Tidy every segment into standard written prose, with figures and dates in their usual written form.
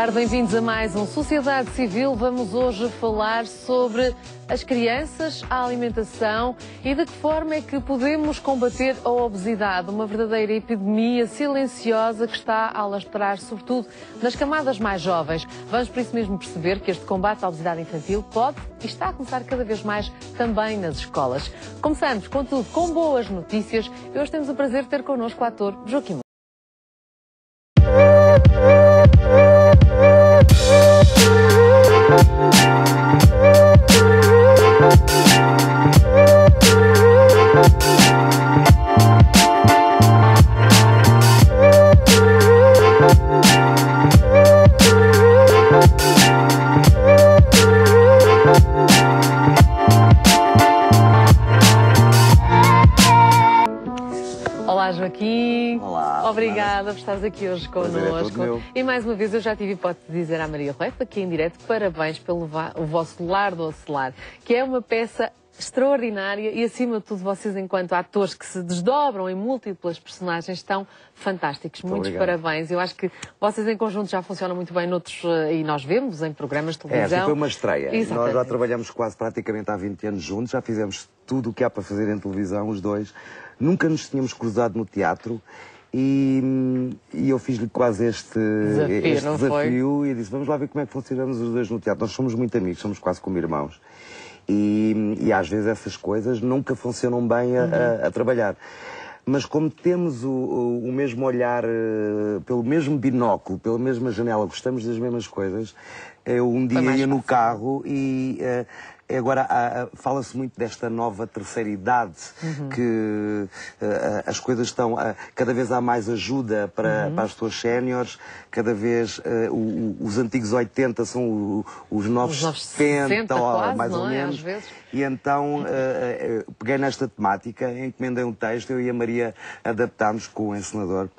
tarde, bem-vindos a mais um Sociedade Civil. Vamos hoje falar sobre as crianças, a alimentação e de que forma é que podemos combater a obesidade, uma verdadeira epidemia silenciosa que está a alastrar, sobretudo, nas camadas mais jovens. Vamos por isso mesmo perceber que este combate à obesidade infantil pode e está a começar cada vez mais também nas escolas. Começamos, contudo, com boas notícias e hoje temos o prazer de ter connosco o ator Joaquim. Olá, Joaquim. Olá. Obrigada por estares aqui hoje connosco. E mais uma vez eu já tive hipótese de dizer à Maria Rueff, aqui em direto, parabéns pelo o vosso Lar do Ocelar, que é uma peça extraordinária e, acima de tudo, vocês, enquanto atores que se desdobram em múltiplas personagens, estão fantásticos. Muitos parabéns. Eu acho que vocês em conjunto já funcionam muito bem noutros, e nós vemos em programas de televisão. Esta foi uma estreia. Exatamente. Nós já trabalhamos quase praticamente há 20 anos juntos, já fizemos tudo o que há para fazer em televisão, os dois. Nunca nos tínhamos cruzado no teatro e eu fiz-lhe quase este desafio e disse, vamos lá ver como é que funcionamos os dois no teatro. Nós somos muito amigos, somos quase como irmãos. E às vezes essas coisas nunca funcionam bem a trabalhar. Mas como temos o mesmo olhar, pelo mesmo binóculo, pela mesma janela, gostamos das mesmas coisas, eu um dia ia no carro e agora fala-se muito desta nova terceira idade, que as coisas estão, cada vez há mais ajuda para as pessoas séniores, cada vez os antigos 80 são os novos 70, quase, mais ou menos. Às vezes. E então peguei nesta temática, encomendei um texto, eu e a Maria adaptámos com o encenador.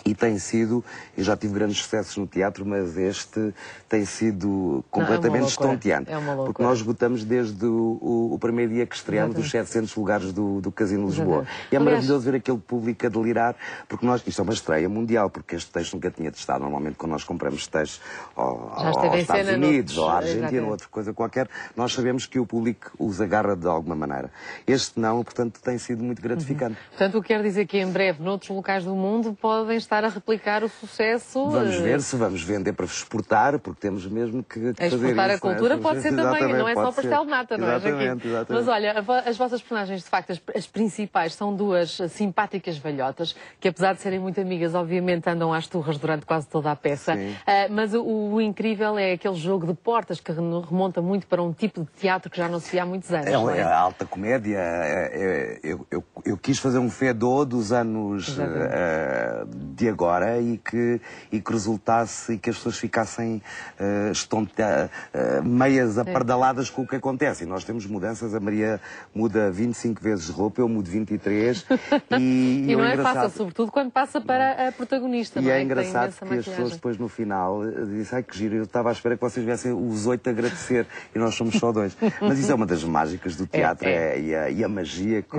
E tem sido, eu já tive grandes sucessos no teatro, mas este tem sido completamente estonteante. Porque nós esgotamos desde o primeiro dia que estreámos os 700 lugares do Casino de Lisboa. E é maravilhoso ver aquele público a delirar, porque isto é uma estreia mundial, porque este texto nunca tinha testado. Normalmente quando nós compramos textos aos Estados Unidos, ou à Argentina, ou outra coisa qualquer, nós sabemos que o público os agarra de alguma maneira. Este não, portanto tem sido muito gratificante. Portanto, o que quer dizer que em breve, noutros locais do mundo, podem estar a replicar o sucesso. Vamos ver se vamos vender para exportar, porque temos mesmo que fazer isso. Exportar a cultura pode ser também, não é só pastel de nata, não é, Joaquim? Mas olha, as vossas personagens, de facto, as principais, são duas simpáticas velhotas, que apesar de serem muito amigas, obviamente andam às turras durante quase toda a peça. Mas o incrível é aquele jogo de portas que remonta muito para um tipo de teatro que já não se via há muitos anos. É a alta comédia. Eu quis fazer um fedô dos anos de agora e que resultasse e que as pessoas ficassem meias apardaladas com o que acontece. E nós temos mudanças, a Maria muda 25 vezes de roupa, eu mudo 23. E não é fácil, sobretudo quando passa para a protagonista. E é engraçado que as pessoas depois no final dizem, ai que giro, eu estava à espera que vocês viessem os 8 agradecer e nós somos só 2. Mas isso é uma das mágicas do teatro e a magia que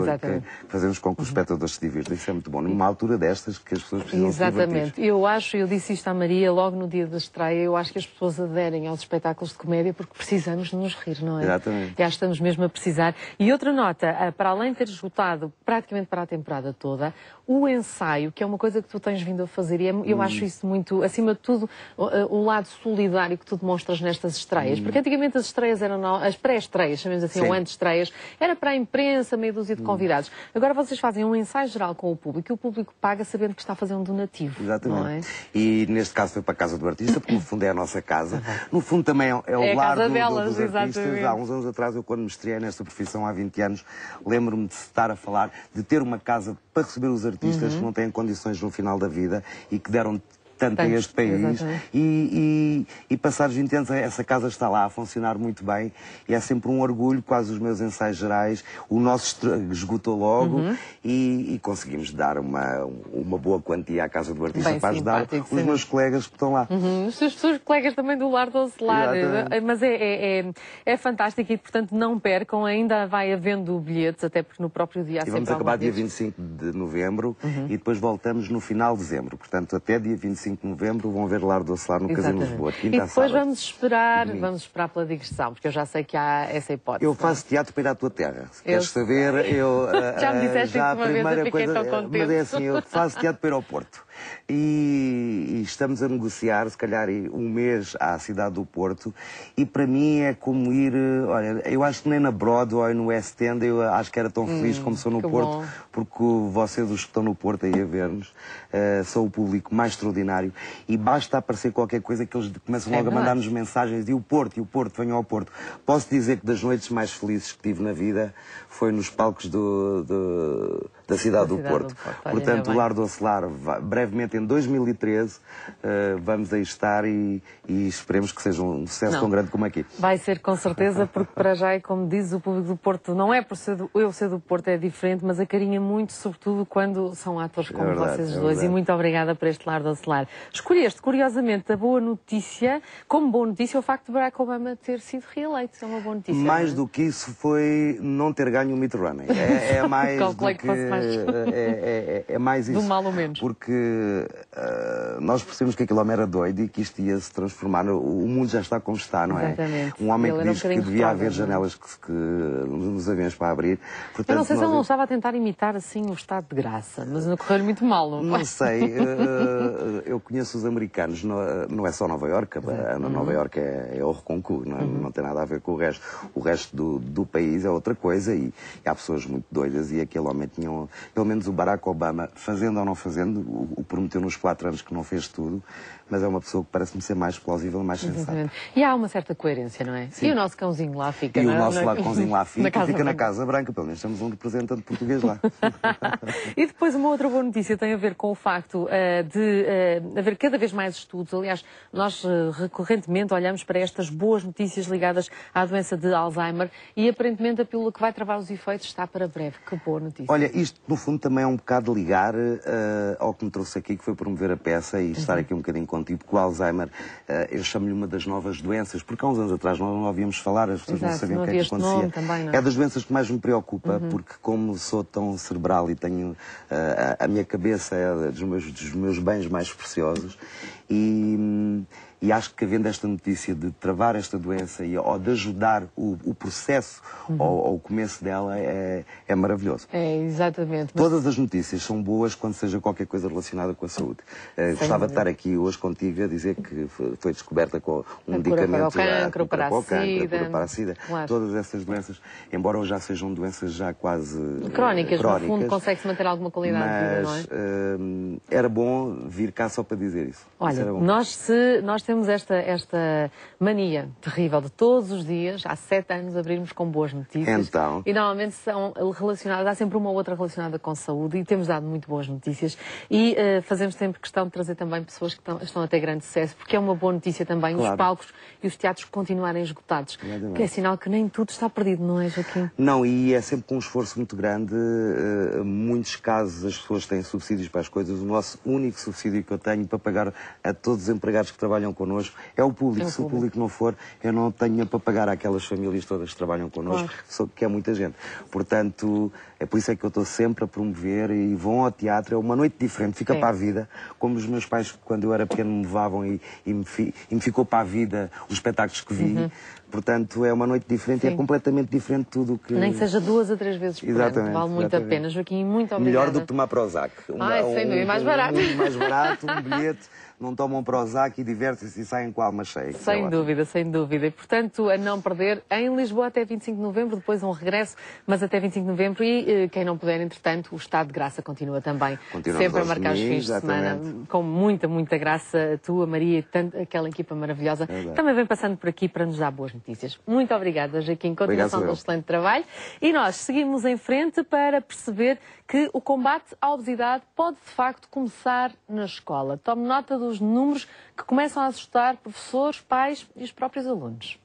fazemos com que os espectadores se divirtam. Isso é muito bom. Numa altura destas que as pessoas precisam Exatamente. Eu disse isto à Maria logo no dia da estreia, eu acho que as pessoas aderem aos espetáculos de comédia porque precisamos de nos rir, não é? Exatamente. E acho que estamos mesmo a precisar. E outra nota, para além de ter esgotado praticamente para a temporada toda, o ensaio, que é uma coisa que tu tens vindo a fazer, e eu acho isso muito, acima de tudo, o lado solidário que tu demonstras nestas estreias. Porque antigamente as estreias eram, as pré-estreias, chamemos assim, ou antes-estreias, era para a imprensa, meia dúzia de convidados. Agora vocês fazem um ensaio geral com o público e o público paga sabendo que está a fazer um donativo. Exatamente. Não é? E neste caso foi para a Casa do Artista, porque no fundo é a nossa casa. No fundo também é o lar dos artistas. Há uns anos atrás, eu quando me estreiei nesta profissão, há 20 anos, lembro-me de estar a falar, de ter uma casa para receber os artistas que não têm condições no final da vida e que deram tanto a este país e passados 20 anos essa casa está lá a funcionar muito bem e é sempre um orgulho, quase os meus ensaios gerais, o nosso esgotou logo e conseguimos dar uma boa quantia à Casa do Artista para ajudar os meus colegas que estão lá. Os seus colegas também do Lar do Ocelar, mas é fantástico e portanto não percam, ainda vai havendo bilhetes, até porque no próprio dia há sempre vamos acabar dia 25 de novembro e depois voltamos no final de dezembro, portanto até dia 25 25 de novembro, vão ver Lar do Acelar no Casino Lisboa. E depois vamos esperar pela digressão, porque eu já sei que há essa hipótese. Eu faço teatro para ir à tua terra. Se queres saber, eu... Já me disseste já uma vez, eu fiquei tão contente. Mas é assim, eu faço teatro para ir ao Porto. E estamos a negociar, se calhar, um mês à cidade do Porto. E para mim é como ir... Olha, eu acho que nem na Broadway, no West End, eu acho que era tão feliz como sou no Porto. Porque vocês, os que estão no Porto aí a ver-nos, são o público mais extraordinário. E basta aparecer qualquer coisa que eles começam logo a mandar-nos mensagens. E o Porto, venham ao Porto. Posso dizer que das noites mais felizes que tive na vida foi nos palcos da cidade do Porto. Portanto, o Lar do Acelar, brevemente em 2013, vamos aí estar e esperemos que seja um sucesso tão grande como aqui. Vai ser com certeza, porque para já, e como diz o público do Porto, não é por eu ser do Porto, é diferente, mas acarinha muito, sobretudo quando são atores como vocês dois. E muito obrigada por este Lar do Acelar. Escolheste, curiosamente, como boa notícia, o facto de Barack Obama ter sido reeleito. É uma boa notícia. Mais do que isso foi não ter ganho o Mitt Romney. É mais do que... É mais isso. Do mal ou menos. Porque nós percebemos que aquele homem era doido e que isto ia se transformar. O mundo já está como está, não é? Exatamente. Um homem que diz que devia haver janelas nos aviões para abrir. Portanto, eu não sei se ele não estava a tentar imitar assim o estado de graça, mas não correu muito mal, não? Não sei. Eu conheço os americanos, não é só Nova Iorque. Nova Iorque é o Reconcu, não tem nada a ver com o resto. O resto do país é outra coisa e há pessoas muito doidas e aquele homem tinha, pelo menos o Barack Obama, fazendo ou não fazendo, o prometeu nos 4 anos que não fez tudo, mas é uma pessoa que parece-me ser mais plausível, mais sensata. E há uma certa coerência, não é? Sim. E o nosso cãozinho lá fica... E o nosso cãozinho lá fica na Casa Branca, pelo menos temos um representante português lá. E depois uma outra boa notícia tem a ver com o facto de haver cada vez mais estudos. Aliás, nós recorrentemente olhamos para estas boas notícias ligadas à doença de Alzheimer e aparentemente a pílula que vai travar os efeitos está para breve. Que boa notícia. Olha, isto no fundo também é um bocado ligar ao que me trouxe aqui, que foi promover a peça e estar aqui um bocadinho contigo, porque o Alzheimer, eu chamo-lhe uma das novas doenças, porque há uns anos atrás nós não ouvíamos falar, as pessoas não sabiam o que é que acontecia. Também, não. É das doenças que mais me preocupa, porque como sou tão cerebral e tenho a minha cabeça é dos meus bens mais preciosos e acho que havendo esta notícia de travar esta doença ou de ajudar o processo ou o começo dela é maravilhoso. É, exatamente. Todas as notícias são boas quando seja qualquer coisa relacionada com a saúde. Gostava de estar aqui hoje contigo a dizer que foi descoberta com um medicamento para o cancro, para a SIDA. Claro. Todas essas doenças, embora hoje já sejam doenças já quase crónicas, no fundo consegue-se manter alguma qualidade de vida, não é? Era bom vir cá só para dizer isso. Olha, isso nós temos esta mania terrível de todos os dias, há 7 anos, abrirmos com boas notícias. Então. E normalmente são relacionadas, há sempre uma ou outra relacionada com saúde e temos dado muito boas notícias. E fazemos sempre questão de trazer também pessoas que estão a ter grande sucesso, porque é uma boa notícia também os palcos e os teatros continuarem esgotados. Que é sinal que nem tudo está perdido, não é, Joaquim? Não, e é sempre com um esforço muito grande. Muitos casos as pessoas têm subsídios para as coisas. O nosso único subsídio que eu tenho para pagar a todos os empregados que trabalham connosco é o público. Se o público não for, eu não tenho para pagar àquelas famílias todas que trabalham connosco, que é muita gente. Portanto, é por isso é que eu estou sempre a promover e vão ao teatro. É uma noite diferente, fica para a vida. Como os meus pais, quando eu era pequeno, me levavam e me ficou para a vida os espetáculos que vi. Portanto, é uma noite diferente e é completamente diferente de tudo o que... Nem que seja 2 a 3 vezes por ano. Vale muito a pena. Joaquim, muito obrigada. Melhor do que tomar Prozac. Sem dúvida, mais barato. Mais barato, um bilhete, não tomam Prozac e divertem-se e saem com a alma cheia. Sem dúvida, sem dúvida. E, portanto, a não perder, em Lisboa até 25 de novembro, depois um regresso, mas até 25 de novembro. E quem não puder, entretanto, o estado de graça continua também. Sempre a marcar os fins de semana com muita, muita graça. A tua, Maria, e aquela equipa maravilhosa. Também vem passando por aqui para nos dar boas notícias. Muito obrigada, Joaquim. Continuação do excelente trabalho. E nós seguimos em frente para perceber que o combate à obesidade pode, de facto, começar na escola. Tome nota dos números que começam a assustar professores, pais e os próprios alunos.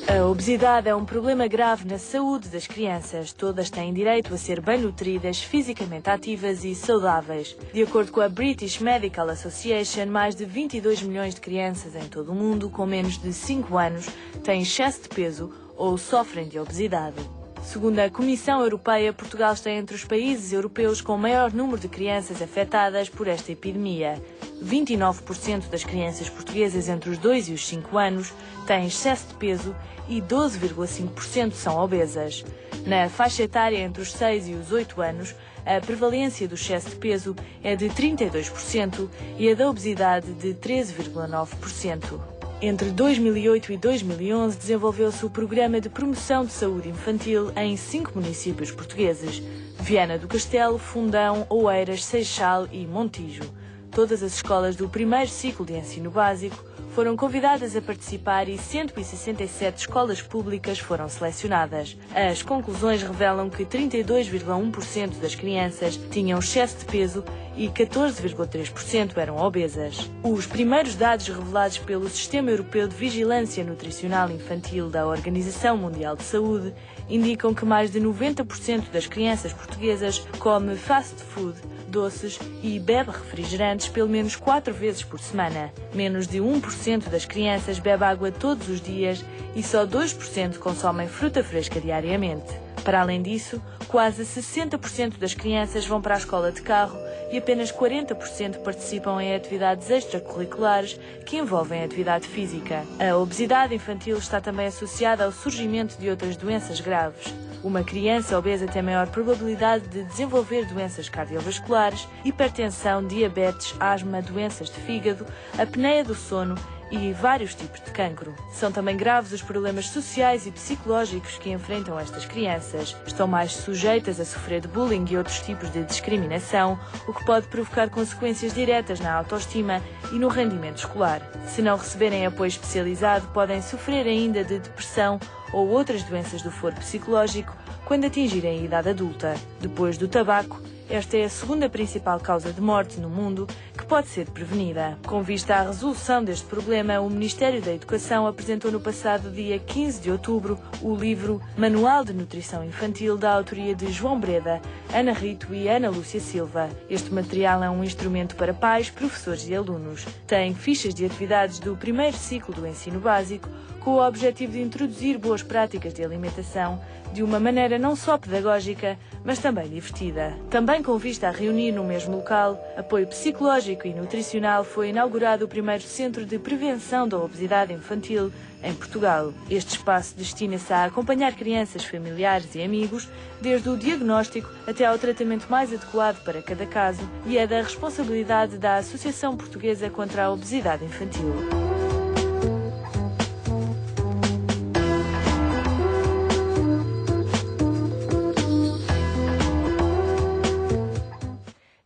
A obesidade é um problema grave na saúde das crianças. Todas têm direito a ser bem nutridas, fisicamente ativas e saudáveis. De acordo com a British Medical Association, mais de 22 milhões de crianças em todo o mundo com menos de 5 anos têm excesso de peso ou sofrem de obesidade. Segundo a Comissão Europeia, Portugal está entre os países europeus com o maior número de crianças afetadas por esta epidemia. 29% das crianças portuguesas entre os 2 e os 5 anos têm excesso de peso e 12,5% são obesas. Na faixa etária entre os 6 e os 8 anos, a prevalência do excesso de peso é de 32% e a da obesidade de 13,9%. Entre 2008 e 2011, desenvolveu-se o Programa de Promoção de Saúde Infantil em 5 municípios portugueses: Viana do Castelo, Fundão, Oeiras, Seixal e Montijo. Todas as escolas do primeiro ciclo de ensino básico foram convidadas a participar e 167 escolas públicas foram selecionadas. As conclusões revelam que 32,1% das crianças tinham excesso de peso e 14,3% eram obesas. Os primeiros dados revelados pelo Sistema Europeu de Vigilância Nutricional Infantil da Organização Mundial de Saúde indicam que mais de 90% das crianças portuguesas come fast food, doces e bebe refrigerantes pelo menos 4 vezes por semana. Menos de 1% das crianças bebe água todos os dias e só 2% consomem fruta fresca diariamente. Para além disso, quase 60% das crianças vão para a escola de carro e apenas 40% participam em atividades extracurriculares que envolvem atividade física. A obesidade infantil está também associada ao surgimento de outras doenças graves. Uma criança obesa tem maior probabilidade de desenvolver doenças cardiovasculares, hipertensão, diabetes, asma, doenças de fígado, apneia do sono e vários tipos de cancro. São também graves os problemas sociais e psicológicos que enfrentam estas crianças. Estão mais sujeitas a sofrer de bullying e outros tipos de discriminação, o que pode provocar consequências diretas na autoestima e no rendimento escolar. Se não receberem apoio especializado, podem sofrer ainda de depressão ou outras doenças do foro psicológico quando atingirem a idade adulta. Depois do tabaco, esta é a segunda principal causa de morte no mundo que pode ser prevenida. Com vista à resolução deste problema, o Ministério da Educação apresentou no passado dia 15 de outubro o livro Manual de Nutrição Infantil da autoria de João Breda, Ana Rito e Ana Lúcia Silva. Este material é um instrumento para pais, professores e alunos. Tem fichas de atividades do primeiro ciclo do ensino básico, com o objetivo de introduzir boas práticas de alimentação de uma maneira não só pedagógica, mas também divertida. Também com vista a reunir no mesmo local apoio psicológico e nutricional, foi inaugurado o primeiro Centro de Prevenção da Obesidade Infantil em Portugal. Este espaço destina-se a acompanhar crianças, familiares e amigos, desde o diagnóstico até ao tratamento mais adequado para cada caso, e é da responsabilidade da Associação Portuguesa contra a Obesidade Infantil.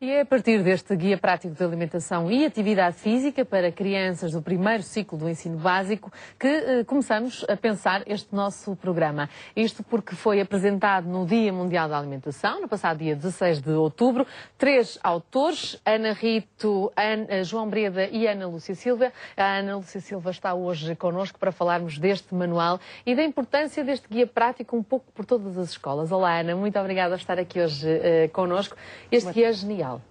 É a partir deste guia prático de alimentação e atividade física para crianças do primeiro ciclo do ensino básico que começamos a pensar este nosso programa. Isto porque foi apresentado no Dia Mundial da Alimentação, no passado dia 16 de outubro. 3 autores, Ana Rito, João Breda e Ana Lúcia Silva. A Ana Lúcia Silva está hoje connosco para falarmos deste manual e da importância deste guia prático um pouco por todas as escolas. Olá, Ana, muito obrigada por estar aqui hoje connosco. Este guia é genial.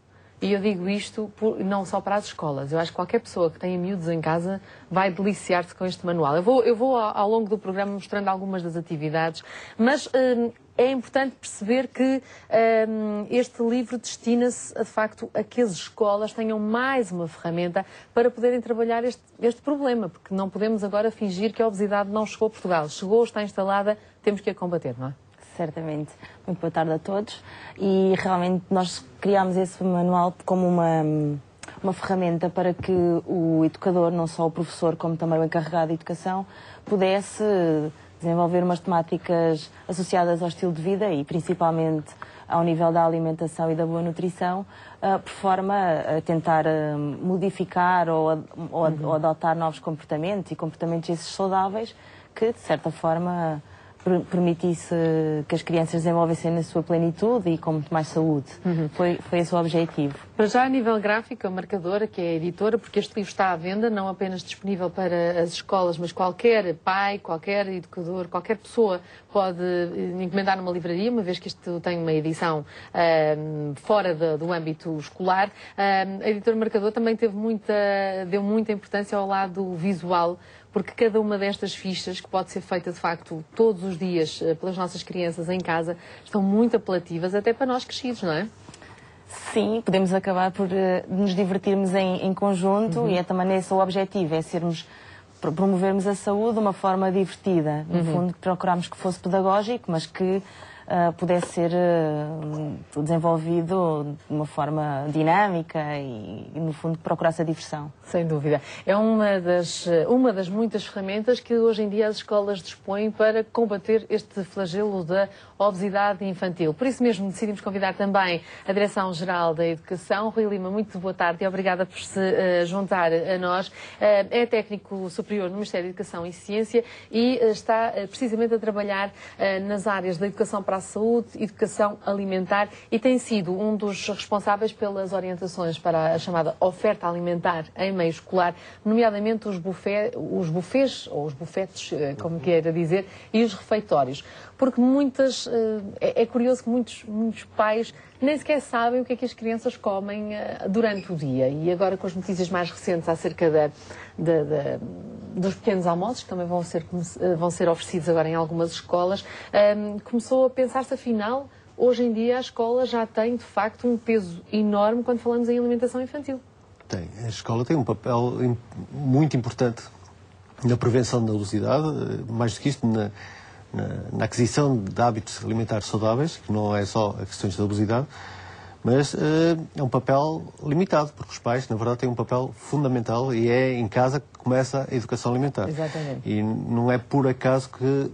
E eu digo isto não só para as escolas. Eu acho que qualquer pessoa que tenha miúdos em casa vai deliciar-se com este manual. Eu vou ao longo do programa mostrando algumas das atividades, mas é importante perceber que este livro destina-se, de facto, a que as escolas tenham mais uma ferramenta para poderem trabalhar este problema, porque não podemos agora fingir que a obesidade não chegou a Portugal. Chegou, está instalada, temos que a combater, não é? Certamente. Muito boa tarde a todos. E realmente nós criámos esse manual como uma ferramenta para que o educador, não só o professor, como também o encarregado de educação, pudesse desenvolver umas temáticas associadas ao estilo de vida e principalmente ao nível da alimentação e da boa nutrição, por forma a tentar modificar ou adotar novos comportamentos e comportamentos esses saudáveis que, de certa forma, permitisse que as crianças desenvolvessem na sua plenitude e com muito mais saúde. Foi esse o objetivo. Para já, a nível gráfico, a Marcadora, que é a editora, porque este livro está à venda, não apenas disponível para as escolas, mas qualquer pai, qualquer educador, qualquer pessoa pode encomendar numa livraria, uma vez que isto tem uma edição fora do âmbito escolar. A editora Marcador também deu muita importância ao lado visual, porque cada uma destas fichas, que pode ser feita de facto todos os dias pelas nossas crianças em casa, estão muito apelativas até para nós crescidos, não é? Sim, podemos acabar por nos divertirmos em conjunto e é também esse o objetivo, é promovermos a saúde de uma forma divertida. No fundo, procurámos que fosse pedagógico, mas que pudesse ser desenvolvido de uma forma dinâmica e, no fundo, procurasse a diversão. Sem dúvida. É uma das muitas ferramentas que hoje em dia as escolas dispõem para combater este flagelo da obesidade infantil. Por isso mesmo decidimos convidar também a Direção-Geral da Educação. Rui Lima, muito boa tarde e obrigada por se juntar a nós. É técnico superior no Ministério da Educação e Ciência e está precisamente a trabalhar nas áreas da educação para a saúde, educação alimentar e tem sido um dos responsáveis pelas orientações para a chamada oferta alimentar em meio escolar, nomeadamente os buffets, ou os bufetes, como queira dizer, e os refeitórios. Porque é curioso que muitos pais nem sequer sabem o que é que as crianças comem durante o dia. E agora com as notícias mais recentes acerca dos pequenos almoços, que também vão ser oferecidos agora em algumas escolas, começou a pensar-se, afinal, hoje em dia a escola já tem, de facto, um peso enorme quando falamos em alimentação infantil. Tem. A escola tem um papel muito importante na prevenção da obesidade, mais do que isto, na aquisição de hábitos alimentares saudáveis, que não é só a questões da obesidade, mas é um papel limitado, porque os pais, na verdade, têm um papel fundamental e é em casa que começa a educação alimentar. Exatamente. E não é por acaso que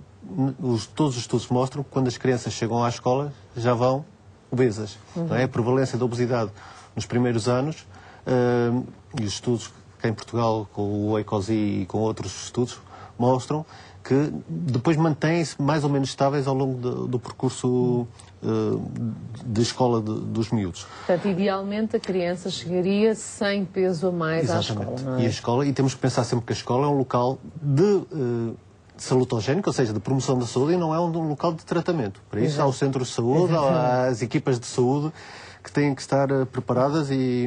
todos os estudos mostram que quando as crianças chegam à escola já vão obesas. Não é? A prevalência da obesidade nos primeiros anos, e os estudos que em Portugal, com o ECOSI e com outros estudos, mostram que depois mantêm-se mais ou menos estáveis ao longo do percurso de escola dos miúdos. Portanto, idealmente a criança chegaria sem peso a mais Exatamente. à escola, não é? E temos que pensar sempre que a escola é um local de salutogénico, ou seja, de promoção da saúde, e não é um local de tratamento. Para isso há o centro de saúde, há as equipas de saúde que têm que estar preparadas e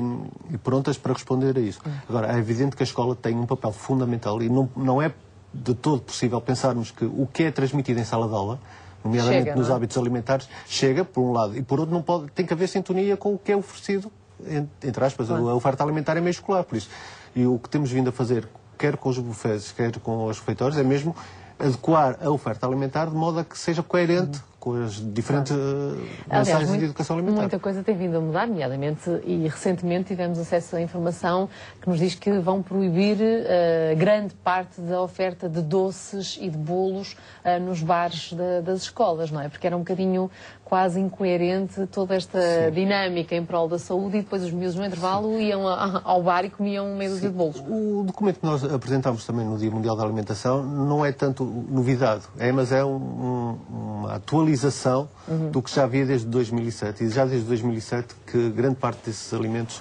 prontas para responder a isso. Agora, é evidente que a escola tem um papel fundamental e não é de todo possível pensarmos que o que é transmitido em sala de aula, nomeadamente nos hábitos alimentares, chega, por um lado, e por outro tem que haver sintonia com o que é oferecido, entre aspas, a oferta alimentar é meio escolar, por isso. E o que temos vindo a fazer, quer com os bufés, quer com os refeitórios, é mesmo adequar a oferta alimentar de modo a que seja coerente com as diferentes mensagens de educação alimentar. Muita coisa tem vindo a mudar, nomeadamente, e recentemente tivemos acesso à informação que nos diz que vão proibir grande parte da oferta de doces e de bolos nos bares das escolas, não é? Porque era um bocadinho quase incoerente toda esta dinâmica em prol da saúde e depois os miúdos no intervalo iam ao bar e comiam meia dúzia de bolos. O documento que nós apresentámos também no Dia Mundial da Alimentação não é tanto novidade, mas é uma atualização do que já havia desde 2007. E já desde 2007 que grande parte desses alimentos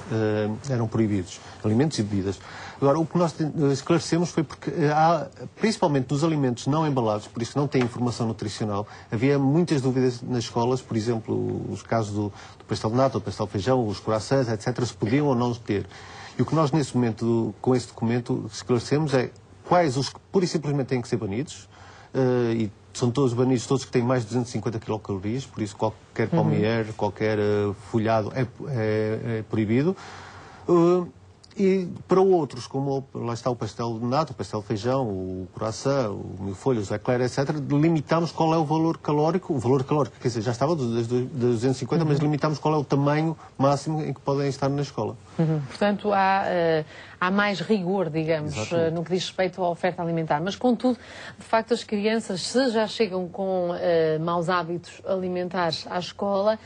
eram proibidos, alimentos e bebidas. Agora, o que nós esclarecemos foi porque há, principalmente dos alimentos não embalados, por isso não tem informação nutricional, havia muitas dúvidas nas escolas, por exemplo, os casos do pastel de nata, do pastel de feijão, os croissants, etc., se podiam ou não ter. E o que nós, nesse momento, com esse documento, esclarecemos é quais os que pura e simplesmente têm que ser banidos, e são todos banidos, todos que têm mais de 250 quilocalorias, por isso qualquer palmier, qualquer folhado é proibido. E para outros, como lá está o pastel de nata, o pastel de feijão, o croissant, o milfolho, o eclair, etc., limitamos qual é o valor calórico, quer dizer, já estava das 250, mas limitamos qual é o tamanho máximo em que podem estar na escola. Portanto, há mais rigor, digamos, no que diz respeito à oferta alimentar. Mas, contudo, de facto, as crianças, se já chegam com maus hábitos alimentares à escola,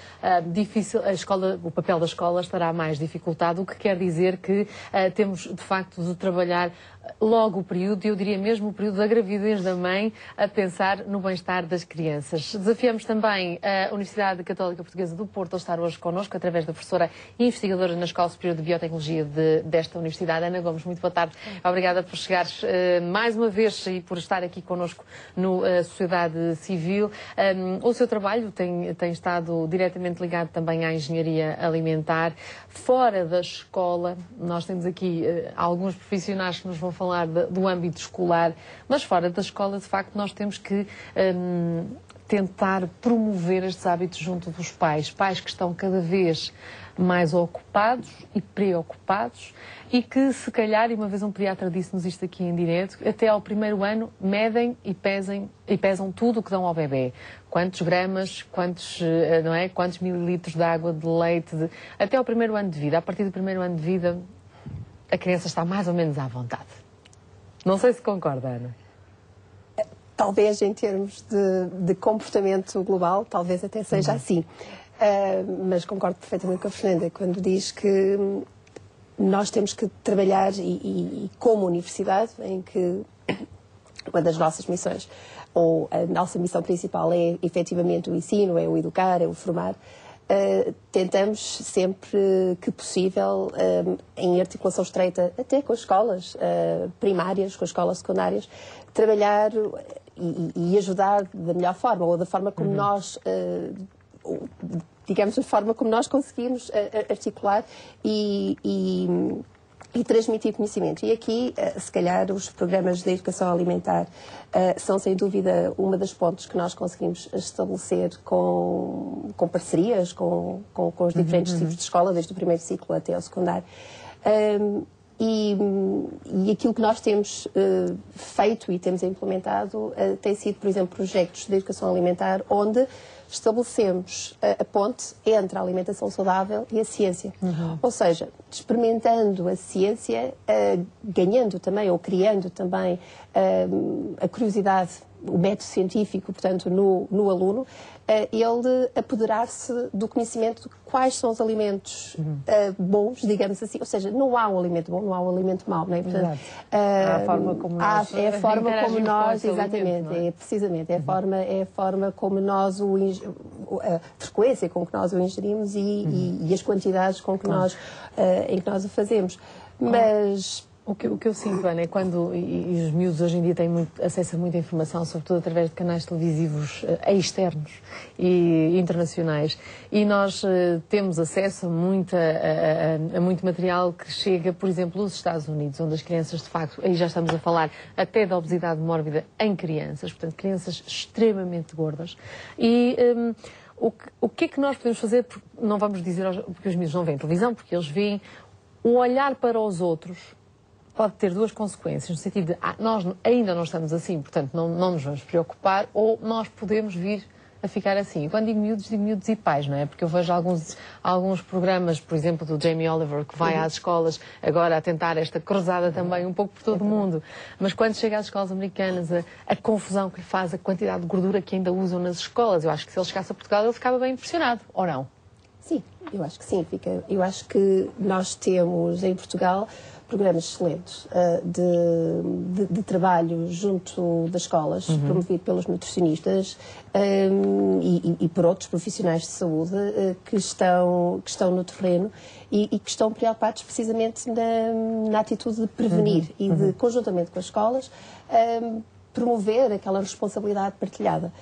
o papel da escola estará mais dificultado, o que quer dizer que temos, de facto, de trabalhar logo o período, e eu diria mesmo o período da gravidez da mãe, a pensar no bem-estar das crianças. Desafiamos também a Universidade Católica Portuguesa do Porto a estar hoje connosco, através da professora e investigadora na Escola Superior de Biotecnologia desta Universidade. Ana Gomes, muito boa tarde. Obrigada por chegares mais uma vez e por estar aqui connosco no Sociedade Civil. O seu trabalho tem estado diretamente ligado também à engenharia alimentar. Fora da escola, nós temos aqui alguns profissionais que nos vão falar falar do âmbito escolar, mas fora da escola, de facto, nós temos que tentar promover estes hábitos junto dos pais. Pais que estão cada vez mais ocupados e preocupados e que, se calhar, e uma vez um pediatra disse-nos isto aqui em direto, até ao primeiro ano medem e pesam tudo o que dão ao bebê. Quantos gramas, quantos mililitros de água, de leite, até ao primeiro ano de vida. A partir do primeiro ano de vida, a criança está mais ou menos à vontade. Não sei se concorda, Ana. Talvez em termos de comportamento global, talvez até seja assim. Mas concordo perfeitamente com a Fernanda quando diz que nós temos que trabalhar e como universidade, em que uma das nossas missões, ou a nossa missão principal é efetivamente o ensino, é o educar, é o formar, tentamos sempre que possível, em articulação estreita até com as escolas primárias, com as escolas secundárias, trabalhar e ajudar da melhor forma, ou da forma como nós, digamos, da forma como nós conseguimos articular e transmitir conhecimento. E aqui, se calhar, os programas de educação alimentar são, sem dúvida, uma das pontes que nós conseguimos estabelecer com parcerias com os diferentes tipos de escola, desde o primeiro ciclo até ao secundário. E aquilo que nós temos feito e temos implementado tem sido, por exemplo, projetos de educação alimentar onde estabelecemos a ponte entre a alimentação saudável e a ciência. Ou seja, experimentando a ciência, ganhando também ou criando também a curiosidade, o método científico, portanto, no aluno, ele apoderar-se do conhecimento de quais são os alimentos bons, digamos assim. Ou seja, não há um alimento bom, não há um alimento mau, não é? Portanto, há a forma como nós é a forma como nós, exatamente, é precisamente, é a forma como nós a frequência com que nós o ingerimos e as quantidades com que nós, em que nós o fazemos. Mas O que eu sinto, Ana, é quando e os miúdos hoje em dia têm acesso a muita informação, sobretudo através de canais televisivos externos e internacionais, e nós temos acesso a muito material que chega, por exemplo, dos Estados Unidos, onde as crianças, de facto, aí já estamos a falar até da obesidade mórbida em crianças, portanto, crianças extremamente gordas, e o que é que nós podemos fazer, porque não vamos dizer, porque os miúdos não veem televisão, porque eles veem o olhar para os outros, pode ter duas consequências, no sentido de nós ainda não estamos assim, portanto não nos vamos preocupar, ou nós podemos vir a ficar assim. E quando digo miúdos e pais, não é? Porque eu vejo alguns programas, por exemplo, do Jamie Oliver, que vai às escolas agora a tentar esta cruzada também um pouco por todo o mundo. Mas quando chega às escolas americanas, a confusão que lhe faz, a quantidade de gordura que ainda usam nas escolas, eu acho que se ele chegasse a Portugal ele ficava bem impressionado, ou não? Sim, eu acho que sim. Eu acho que nós temos em Portugal programas excelentes de trabalho junto das escolas, promovido pelos nutricionistas e por outros profissionais de saúde que estão no terreno e que estão preocupados precisamente na atitude de prevenir e de, conjuntamente com as escolas, promover aquela responsabilidade partilhada,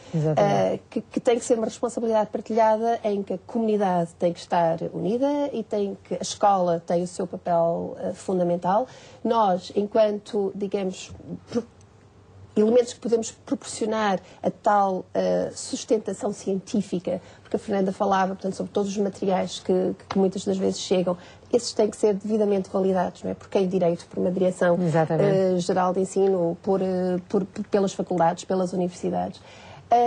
que tem que ser uma responsabilidade partilhada em que a comunidade tem que estar unida e a escola tem o seu papel fundamental. Nós, enquanto, digamos, elementos que podemos proporcionar a tal sustentação científica, porque a Fernanda falava, portanto, sobre todos os materiais que muitas das vezes chegam, esses têm que ser devidamente validados, não é? Por quem direito, por uma direção geral de ensino, pelas faculdades, pelas universidades.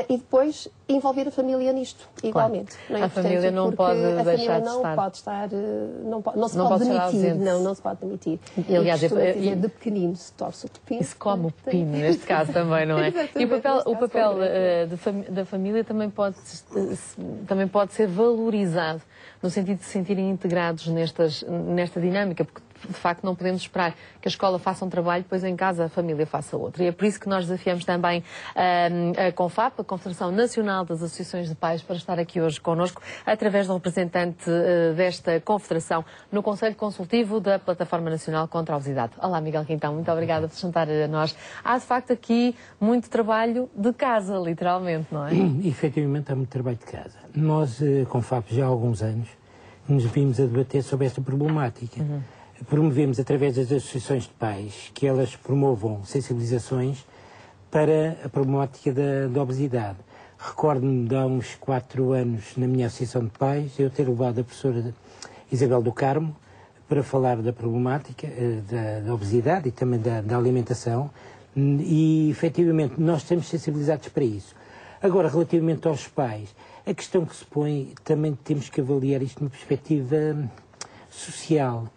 E depois envolver a família nisto, igualmente. Claro. Não é? A família não pode deixar de estar. Não se pode demitir. Não se pode demitir. E, aliás, de pequenino se torce o pepino. E se come o pepino, neste caso também, não é? E o papel da família também pode ser valorizado, no sentido de se sentirem integrados nesta dinâmica, porque de facto não podemos esperar que a escola faça um trabalho, depois em casa a família faça outro. E é por isso que nós desafiamos também a CONFAP, a Confederação Nacional das Associações de Pais, para estar aqui hoje connosco, através de um representante desta confederação, no Conselho Consultivo da Plataforma Nacional contra a Obesidade. Olá, Miguel Quintão, muito obrigada por se juntar a nós. Há de facto aqui muito trabalho de casa, literalmente, não é? Efetivamente há muito trabalho de casa. Nós, CONFAP, já há alguns anos, nos vimos a debater sobre esta problemática. promovemos através das associações de pais que elas promovam sensibilizações para a problemática da obesidade. Recordo-me de há uns 4 anos, na minha associação de pais, eu ter levado a professora Isabel do Carmo para falar da problemática da obesidade e também da alimentação, e efetivamente nós estamos sensibilizados para isso. Agora, relativamente aos pais, a questão que se põe, também temos que avaliar isto numa perspectiva social,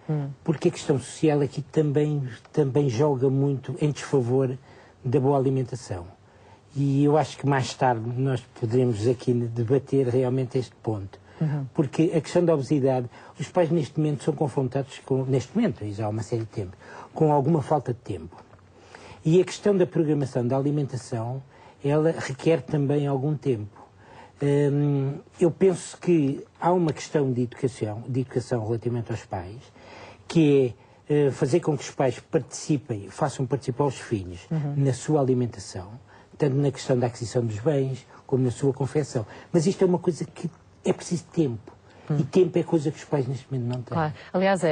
porque a questão social aqui também joga muito em desfavor da boa alimentação. E eu acho que mais tarde nós poderemos aqui debater realmente este ponto. Porque a questão da obesidade, os pais neste momento são confrontados com, neste momento, e já há uma série de tempo, com alguma falta de tempo. E a questão da programação da alimentação, ela requer também algum tempo. Eu penso que há uma questão de educação relativamente aos pais, que é fazer com que os pais façam participar os filhos na sua alimentação, tanto na questão da aquisição dos bens, como na sua confecção. Mas isto é uma coisa que é preciso tempo. E tempo é coisa que os pais neste momento não têm. Claro. Aliás,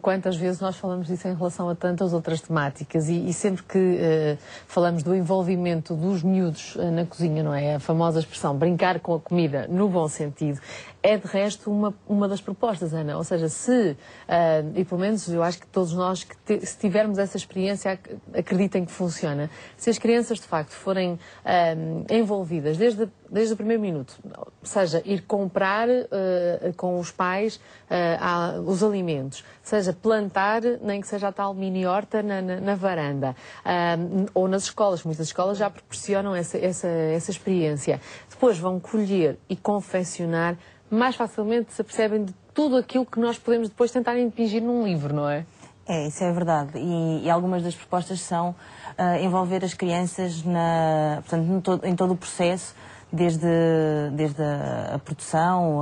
quantas vezes nós falamos disso em relação a tantas outras temáticas e sempre que falamos do envolvimento dos miúdos na cozinha, não é? A famosa expressão brincar com a comida, no bom sentido, é de resto uma das propostas, Ana. Ou seja, e pelo menos eu acho que todos nós, se tivermos essa experiência, acreditem que funciona. Se as crianças de facto forem envolvidas desde o primeiro minuto, seja ir comprar com os pais os alimentos, seja plantar, nem que seja a tal mini horta na varanda, ou nas escolas, muitas escolas já proporcionam essa experiência. Depois vão colher e confeccionar, mais facilmente se apercebem de tudo aquilo que nós podemos depois tentar impingir num livro, não é? Isso é verdade. E algumas das propostas são envolver as crianças portanto, em todo o processo, desde a produção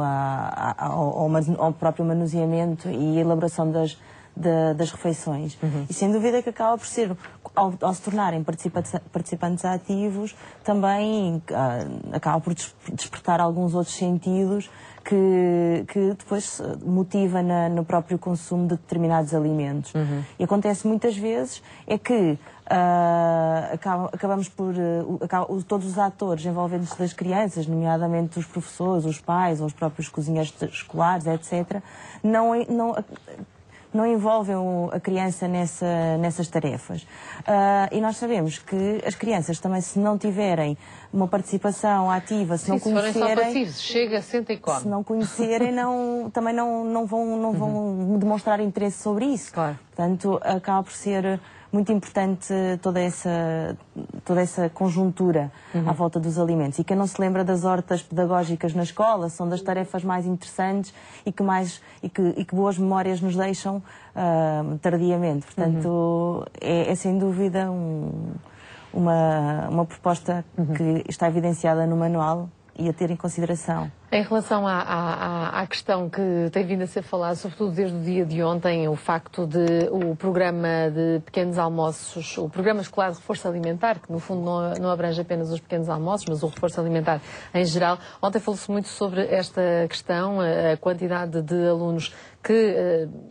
ao próprio manuseamento e elaboração das refeições. E sem dúvida que acaba por ser, ao se tornarem participantes ativos, também acaba por despertar alguns outros sentidos que depois motiva no próprio consumo de determinados alimentos. E acontece muitas vezes é que acabamos por todos os atores envolventes das crianças, nomeadamente os professores, os pais ou os próprios cozinheiros escolares, etc., não envolvem a criança nessas tarefas. E nós sabemos que as crianças também, se não tiverem uma participação ativa, se não conhecerem... Se forem só passivos, chega, senta e come. Se não conhecerem, também não vão demonstrar interesse sobre isso. Claro. Portanto, acaba por ser muito importante toda essa conjuntura à volta dos alimentos. E quem não se lembra das hortas pedagógicas na escola, são das tarefas mais interessantes e que boas memórias nos deixam tardiamente. Portanto, é sem dúvida uma proposta que está evidenciada no manual e a ter em consideração. Em relação à questão que tem vindo a ser falada, sobretudo desde o dia de ontem, o facto de o programa de pequenos almoços, o programa escolar de reforço alimentar, que no fundo não abrange apenas os pequenos almoços, mas o reforço alimentar em geral. Ontem falou-se muito sobre esta questão, a quantidade de alunos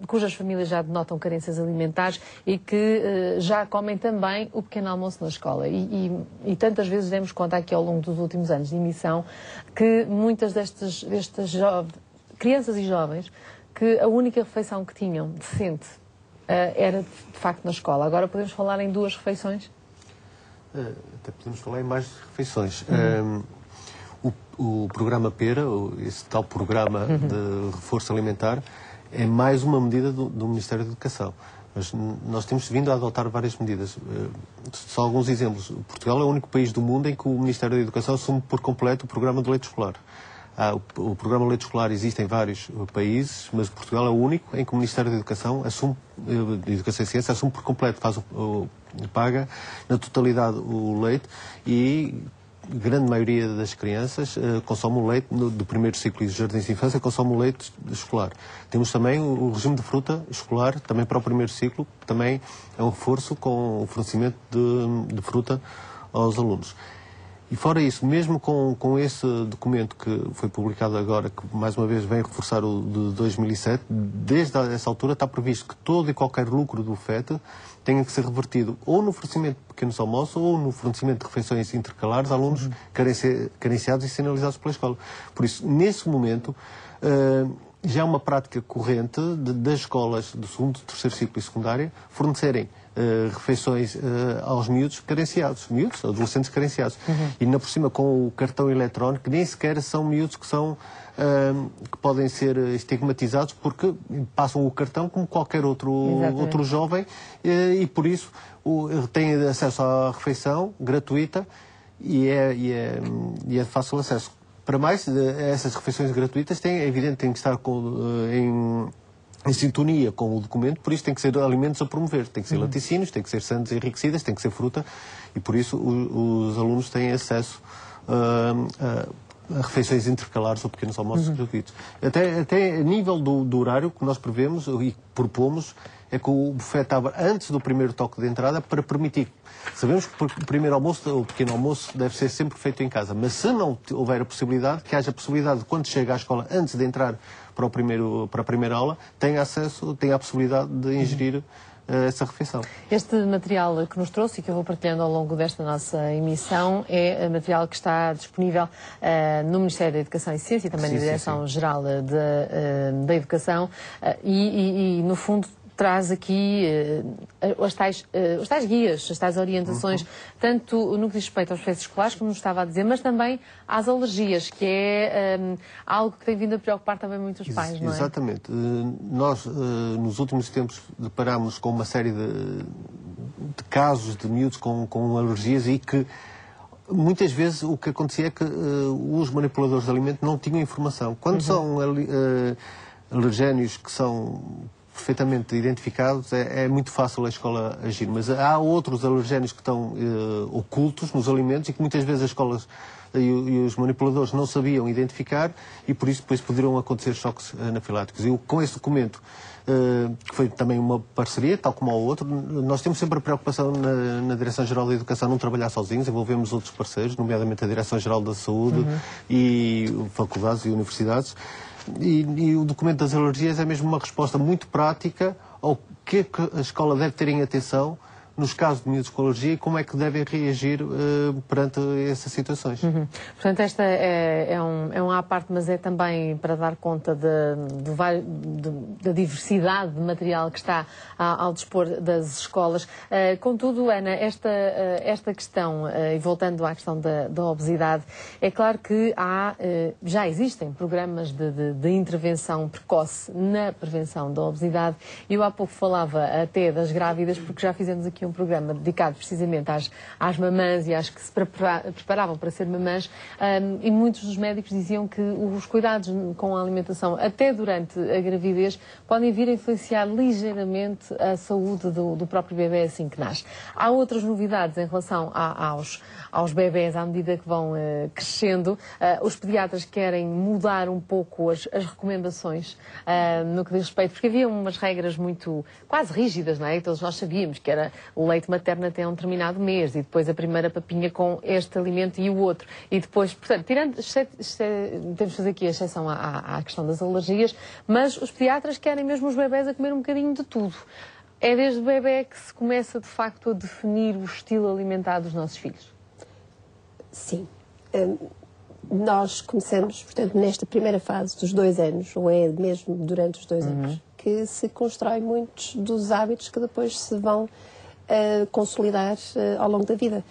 cujas famílias já denotam carências alimentares e que já comem também o pequeno almoço na escola. E tantas vezes demos conta aqui ao longo dos últimos anos de emissão que muitas destas crianças e jovens, que a única refeição que tinham decente era de facto na escola. Agora podemos falar em 2 refeições? Até podemos falar em mais refeições. O programa Pera, esse tal programa de reforço alimentar, é mais uma medida do Ministério da Educação. Mas nós temos vindo a adotar várias medidas. Só alguns exemplos. Portugal é o único país do mundo em que o Ministério da Educação assume por completo o programa de leite escolar. O programa de leite escolar existe em vários países, mas Portugal é o único em que o Ministério da Educação de Educação e Ciência assume por completo, paga na totalidade o leite, e a grande maioria das crianças consome o leite do primeiro ciclo de jardins de infância, consome o leite escolar. Temos também o regime de fruta escolar, também para o primeiro ciclo, que também é um reforço com o fornecimento de fruta aos alunos. E fora isso, mesmo com esse documento que foi publicado agora, que mais uma vez vem reforçar o de 2007, desde essa altura está previsto que todo e qualquer lucro do FET tenha que ser revertido ou no fornecimento de pequenos almoços ou no fornecimento de refeições intercalares a alunos carenciados e sinalizados pela escola. Por isso, nesse momento, já é uma prática corrente das escolas do segundo, terceiro ciclo e secundária fornecerem refeições aos miúdos carenciados, miúdos, adolescentes carenciados. E ainda por cima com o cartão eletrónico, nem sequer são miúdos que são que podem ser estigmatizados porque passam o cartão como qualquer outro jovem e por isso têm acesso à refeição gratuita e é de fácil acesso. Para mais, essas refeições gratuitas é evidente que estar em sintonia com o documento, por isso tem que ser alimentos a promover, tem que ser laticínios, tem que ser sandes enriquecidas, tem que ser fruta e por isso os alunos têm acesso a refeições intercalares ou pequenos almoços gratuitos. Até a nível do horário que nós prevemos e propomos é que o buffet abra antes do primeiro toque de entrada para permitir. Sabemos que o primeiro almoço, ou o pequeno almoço, deve ser sempre feito em casa, mas se não houver a possibilidade, que haja a possibilidade de quando chega à escola, antes de entrar para a primeira aula, tenha a possibilidade de ingerir essa refeição. Este material que nos trouxe e que eu vou partilhando ao longo desta nossa emissão é material que está disponível no Ministério da Educação e Ciência e também na Direção-Geral da Educação e no fundo traz aqui as tais guias, as tais orientações, tanto no que diz respeito aos processos escolares, como nos estava a dizer, mas também às alergias, que é algo que tem vindo a preocupar também muitos pais, não é? Exatamente. Nós, nos últimos tempos, deparámos com uma série de casos de miúdos com alergias e que muitas vezes o que acontecia é que os manipuladores de alimento não tinham informação. Quando são alergénios que são perfeitamente identificados, é muito fácil a escola agir. Mas há outros alergénios que estão ocultos nos alimentos e que muitas vezes as escolas e os manipuladores não sabiam identificar e por isso depois poderiam acontecer choques anafiláticos. E com esse documento, que foi também uma parceria, tal como ao outro, nós temos sempre a preocupação na Direção-Geral da Educação não trabalhar sozinhos, envolvemos outros parceiros, nomeadamente a Direção-Geral da Saúde e faculdades e universidades. E o documento das alergias é mesmo uma resposta muito prática ao que é que a escola deve ter em atenção nos casos de miúdos com alergia e como é que devem reagir perante essas situações. Portanto, esta é um à parte, mas é também para dar conta da diversidade de material que está ao dispor das escolas. Contudo, Ana, esta questão, e voltando à questão da obesidade, é claro que já existem programas de intervenção precoce na prevenção da obesidade. Eu há pouco falava até das grávidas, porque já fizemos aqui um programa dedicado precisamente às mamãs e às que se preparavam para ser mamãs, e muitos dos médicos diziam que os cuidados com a alimentação até durante a gravidez podem vir a influenciar ligeiramente a saúde do próprio bebê assim que nasce. Há outras novidades em relação aos bebés à medida que vão crescendo. Os pediatras querem mudar um pouco as recomendações no que diz respeito, porque havia umas regras muito quase rígidas, não é? Todos nós sabíamos que era o leite materno até um determinado mês e depois a primeira papinha com este alimento e o outro. E depois, portanto, temos de fazer aqui a exceção à questão das alergias, mas os pediatras querem mesmo os bebés a comer um bocadinho de tudo. É desde o bebé que se começa, de facto, a definir o estilo alimentar dos nossos filhos? Sim. Nós começamos, portanto, nesta primeira fase dos 2 anos, ou é mesmo durante os 2 anos, que se constrói muitos dos hábitos que depois se vão consolidar ao longo da vida.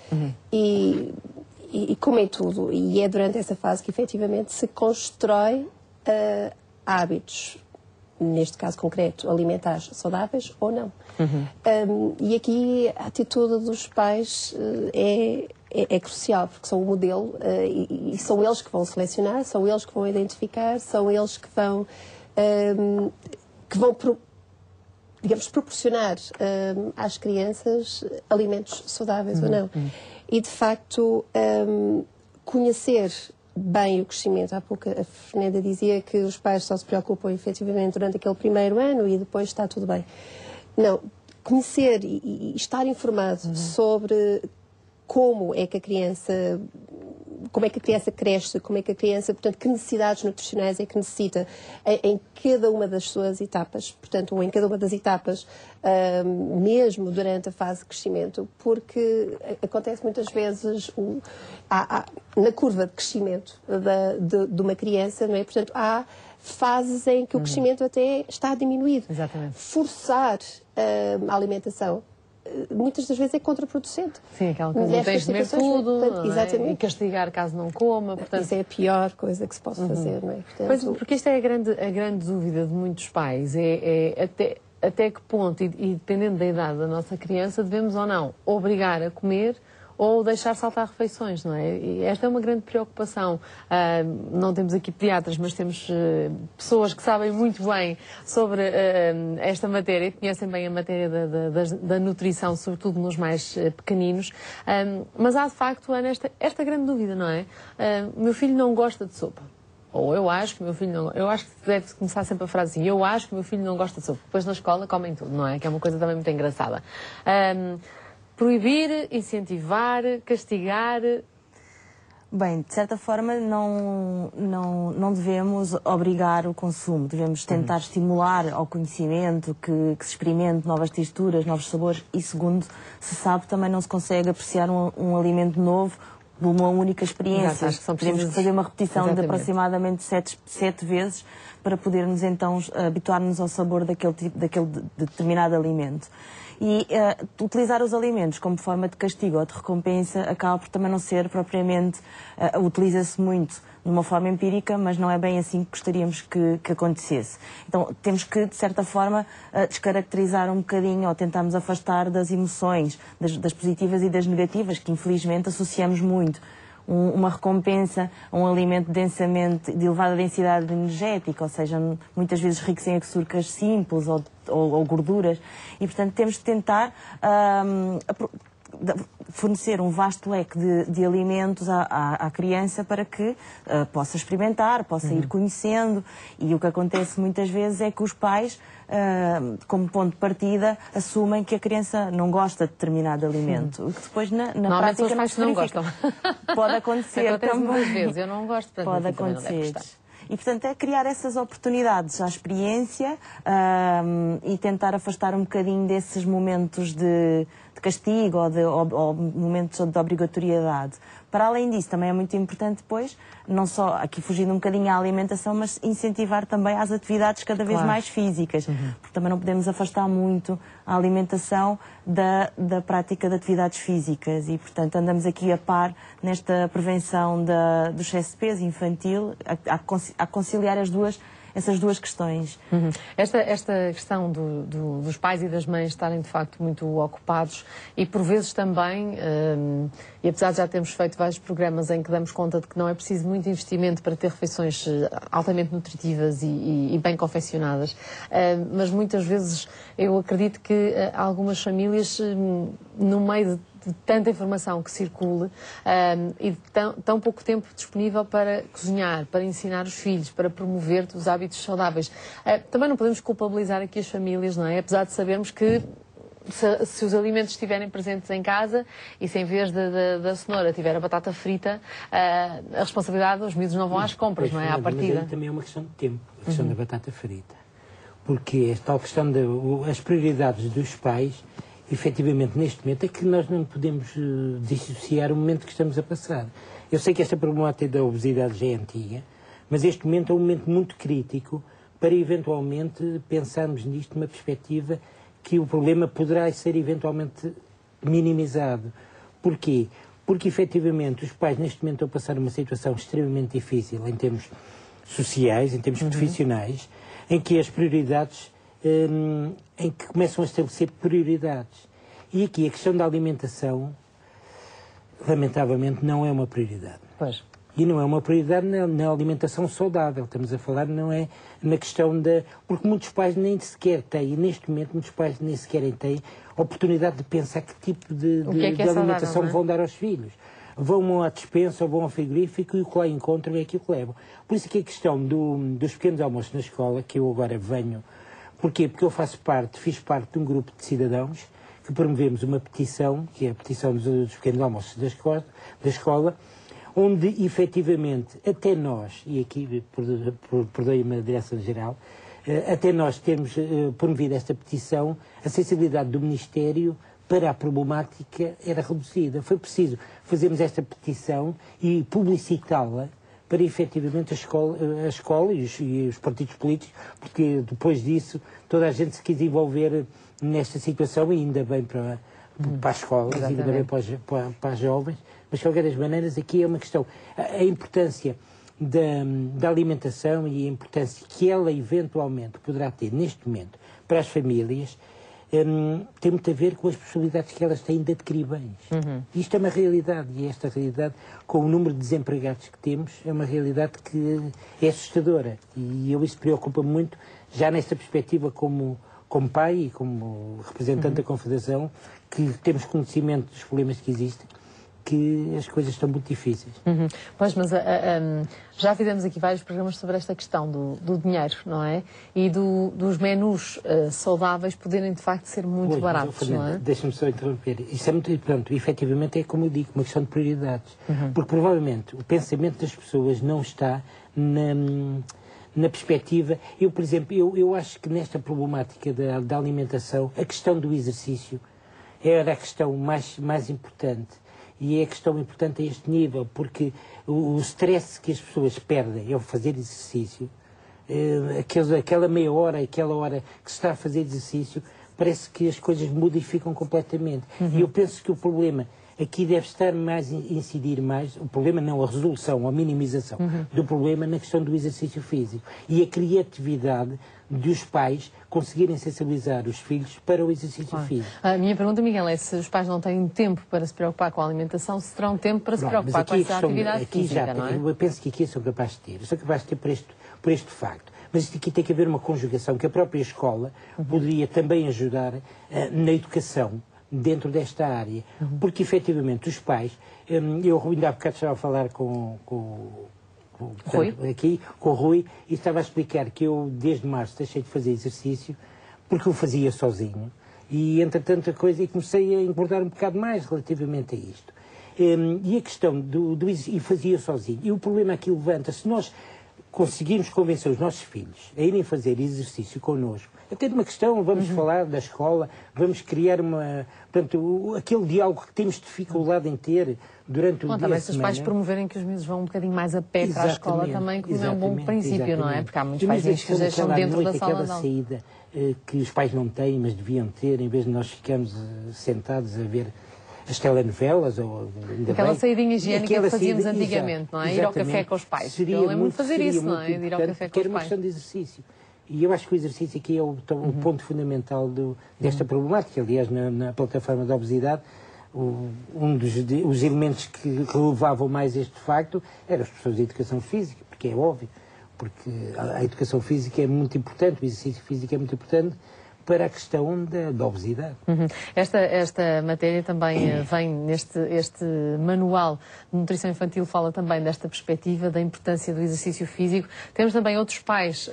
E como em tudo, e é durante essa fase que efetivamente se constrói hábitos, neste caso concreto, alimentares saudáveis ou não. E aqui a atitude dos pais é crucial, porque são o modelo e são eles que vão selecionar, são eles que vão identificar, são eles que vão digamos, proporcionar às crianças alimentos saudáveis ou não. E, de facto, conhecer bem o crescimento. Há pouco a Fernanda dizia que os pais só se preocupam efetivamente durante aquele primeiro ano e depois está tudo bem. Não, conhecer e estar informado sobre como é que a criança cresce, como é que a criança, portanto, que necessidades nutricionais é que necessita em cada uma das suas etapas, portanto, ou em cada uma das etapas, mesmo durante a fase de crescimento, porque acontece muitas vezes na curva de crescimento de uma criança, não é? Portanto, há fases em que o crescimento até está diminuído. Exatamente. Forçar a alimentação muitas das vezes é contraproducente. Sim, aquela coisa de tens de comer tudo, portanto, exatamente. E castigar caso não coma. Portanto... Isso é a pior coisa que se pode fazer, não é? Portanto... Pois, porque isto é a grande dúvida de muitos pais, até que ponto, e dependendo da idade da nossa criança, devemos ou não obrigar a comer ou deixar saltar refeições, não é? E esta é uma grande preocupação. Não temos aqui pediatras, mas temos pessoas que sabem muito bem sobre esta matéria, que conhecem bem a matéria da nutrição, sobretudo nos mais pequeninos. Mas há, de facto, Ana, esta grande dúvida, não é? O meu filho não gosta de sopa. Ou eu acho que o meu filho não... Eu acho que deve começar sempre a frase assim, eu acho que o meu filho não gosta de sopa. Depois na escola comem tudo, não é? Que é uma coisa também muito engraçada. Proibir, incentivar, castigar... Bem, de certa forma não devemos obrigar o consumo, devemos tentar estimular ao conhecimento, que se experimente novas texturas, novos sabores e, segundo se sabe, também não se consegue apreciar um alimento novo de uma única experiência. Temos que fazer uma repetição de aproximadamente 7 vezes para podermos então habituar-nos ao sabor daquele determinado alimento. E utilizar os alimentos como forma de castigo ou de recompensa acaba por também não ser propriamente, utiliza-se muito de uma forma empírica, mas não é bem assim que gostaríamos que acontecesse. Então temos que, de certa forma, descaracterizar um bocadinho ou tentarmos afastar das emoções, das positivas e das negativas, que infelizmente associamos muito. Uma recompensa a um alimento densamente, de elevada densidade energética, ou seja, muitas vezes ricos em açúcares simples ou gorduras, e portanto temos de tentar fornecer um vasto leque de alimentos à criança para que possa experimentar, possa ir conhecendo, e o que acontece muitas vezes é que os pais, como ponto de partida, assumem que a criança não gosta de determinado alimento, o que depois na prática os pais não gostam. Pode acontecer acontece também. muitas vezes, eu não gosto, pode acontecer. E, portanto, é criar essas oportunidades à experiência e tentar afastar um bocadinho desses momentos de castigo ou momentos de obrigatoriedade. Para além disso, também é muito importante depois, não só aqui fugindo um bocadinho à alimentação, mas incentivar também às atividades cada vez mais físicas, porque também não podemos afastar muito a alimentação da prática de atividades físicas e, portanto, andamos aqui a par nesta prevenção do excesso de peso infantil, a conciliar essas duas questões. Esta questão dos pais e das mães estarem de facto muito ocupados e por vezes também, e apesar de já termos feito vários programas em que damos conta de que não é preciso muito investimento para ter refeições altamente nutritivas e bem confeccionadas, mas muitas vezes eu acredito que algumas famílias, no meio de tanta informação que circula e de tão pouco tempo disponível para cozinhar, para ensinar os filhos, para promover os hábitos saudáveis. Também não podemos culpabilizar aqui as famílias, não é? Apesar de sabermos que se os alimentos estiverem presentes em casa e se em vez da cenoura tiver a batata frita, a responsabilidade, os miúdos não vão às compras, não é? À partida. Mas também é uma questão de tempo, a questão da batata frita. Porque esta questão das prioridades dos pais, efetivamente, neste momento, é que nós não podemos dissociar o momento que estamos a passar. Eu sei que esta problemática da obesidade já é antiga, mas este momento é um momento muito crítico para, eventualmente, pensarmos nisto numa perspectiva que o problema poderá ser, eventualmente, minimizado. Porquê? Porque, efetivamente, os pais, neste momento, estão a passar uma situação extremamente difícil em termos sociais, em termos profissionais, em que as prioridades... em que começam a estabelecer prioridades. E aqui a questão da alimentação, lamentavelmente, não é uma prioridade. Pois. E não é uma prioridade na alimentação saudável. Estamos a falar, não é na questão da... Porque muitos pais nem sequer têm, neste momento, muitos pais nem sequer têm a oportunidade de pensar que tipo de alimentação saudável, vão dar aos filhos. Vão à despensa ou vão ao frigorífico e o que lá encontram é aquilo que levam. Por isso que a questão dos pequenos almoços na escola, que eu agora venho... Porquê? Porque eu fiz parte de um grupo de cidadãos que promovemos uma petição, que é a petição dos pequenos almoços da escola, onde efetivamente até nós, e aqui perdoe-me a Direção-Geral, até nós termos promovido esta petição, a sensibilidade do Ministério para a problemática era reduzida. Foi preciso fazermos esta petição e publicitá-la para efetivamente a escola e os partidos políticos, porque depois disso toda a gente se quis envolver nesta situação, e ainda bem para as escolas, e ainda bem para as jovens, mas de qualquer das maneiras aqui é uma questão, a importância da alimentação e a importância que ela eventualmente poderá ter neste momento para as famílias, tem muito a ver com as possibilidades que elas têm de adquirir bens. Isto é uma realidade, e esta realidade, com o número de desempregados que temos, é uma realidade que é assustadora, e isso preocupa-me muito, já nesta perspectiva como pai e como representante da Confederação, que temos conhecimento dos problemas que existem, que as coisas estão muito difíceis. Pois, mas já fizemos aqui vários programas sobre esta questão do dinheiro, não é? E dos menus saudáveis poderem, de facto, ser muito baratos, não é? Deixa-me só interromper. Isso é muito, pronto, efetivamente é, como eu digo, uma questão de prioridades. Porque, provavelmente, o pensamento das pessoas não está na perspectiva... Eu, por exemplo, eu acho que nesta problemática da alimentação, a questão do exercício era a questão mais importante. E é a questão importante a este nível, porque o stress que as pessoas perdem ao fazer exercício, aquela meia hora, aquela hora que se está a fazer exercício, parece que as coisas modificam completamente. E eu penso que o problema aqui deve estar incidir mais, o problema não, a resolução, a minimização do problema na questão do exercício físico. E a criatividade dos pais conseguirem sensibilizar os filhos para o exercício físico. A minha pergunta, Miguel, é se os pais não têm tempo para se preocupar com a alimentação, se terão tempo para se preocupar com essa atividade física, não é? Eu penso que aqui sou capaz de ter. Eu sou capaz de ter por este facto. Mas isto aqui tem que haver uma conjugação, que a própria escola poderia também ajudar na educação dentro desta área. Porque, efetivamente, os pais... Eu ainda há bocado estava a falar com o Rui, e estava a explicar que eu, desde março, deixei de fazer exercício porque eu fazia sozinho. E, entretanto, e comecei a incomodar um bocado mais relativamente a isto. E a questão e fazia sozinho. E o problema aqui levanta, se nós conseguirmos convencer os nossos filhos a irem fazer exercício connosco, até de uma questão, vamos falar da escola, vamos criar aquele diálogo que temos dificuldade em ter durante o dia. Também se os pais promoverem que os miúdos vão um bocadinho mais a pé para a escola também, como é um bom princípio, não é? Porque há muitos pais que deixam dentro da sala de aula. Saída que os pais não têm, mas deviam ter, em vez de nós ficarmos sentados a ver as telenovelas, ou aquela saídinha higiênica que fazíamos antigamente, não é? Ir ao café com os pais. Eu lembro-me de fazer isso, não é? Ir ao café com os pais. Era uma questão de exercício. E eu acho que o exercício aqui é o ponto fundamental desta problemática. Aliás, na plataforma da obesidade, os elementos que relevavam mais este facto eram as pessoas de educação física, porque é óbvio, porque a educação física é muito importante, o exercício físico é muito importante para a questão da obesidade. Esta matéria também vem este manual de nutrição infantil, fala também desta perspectiva da importância do exercício físico. Temos também outros pais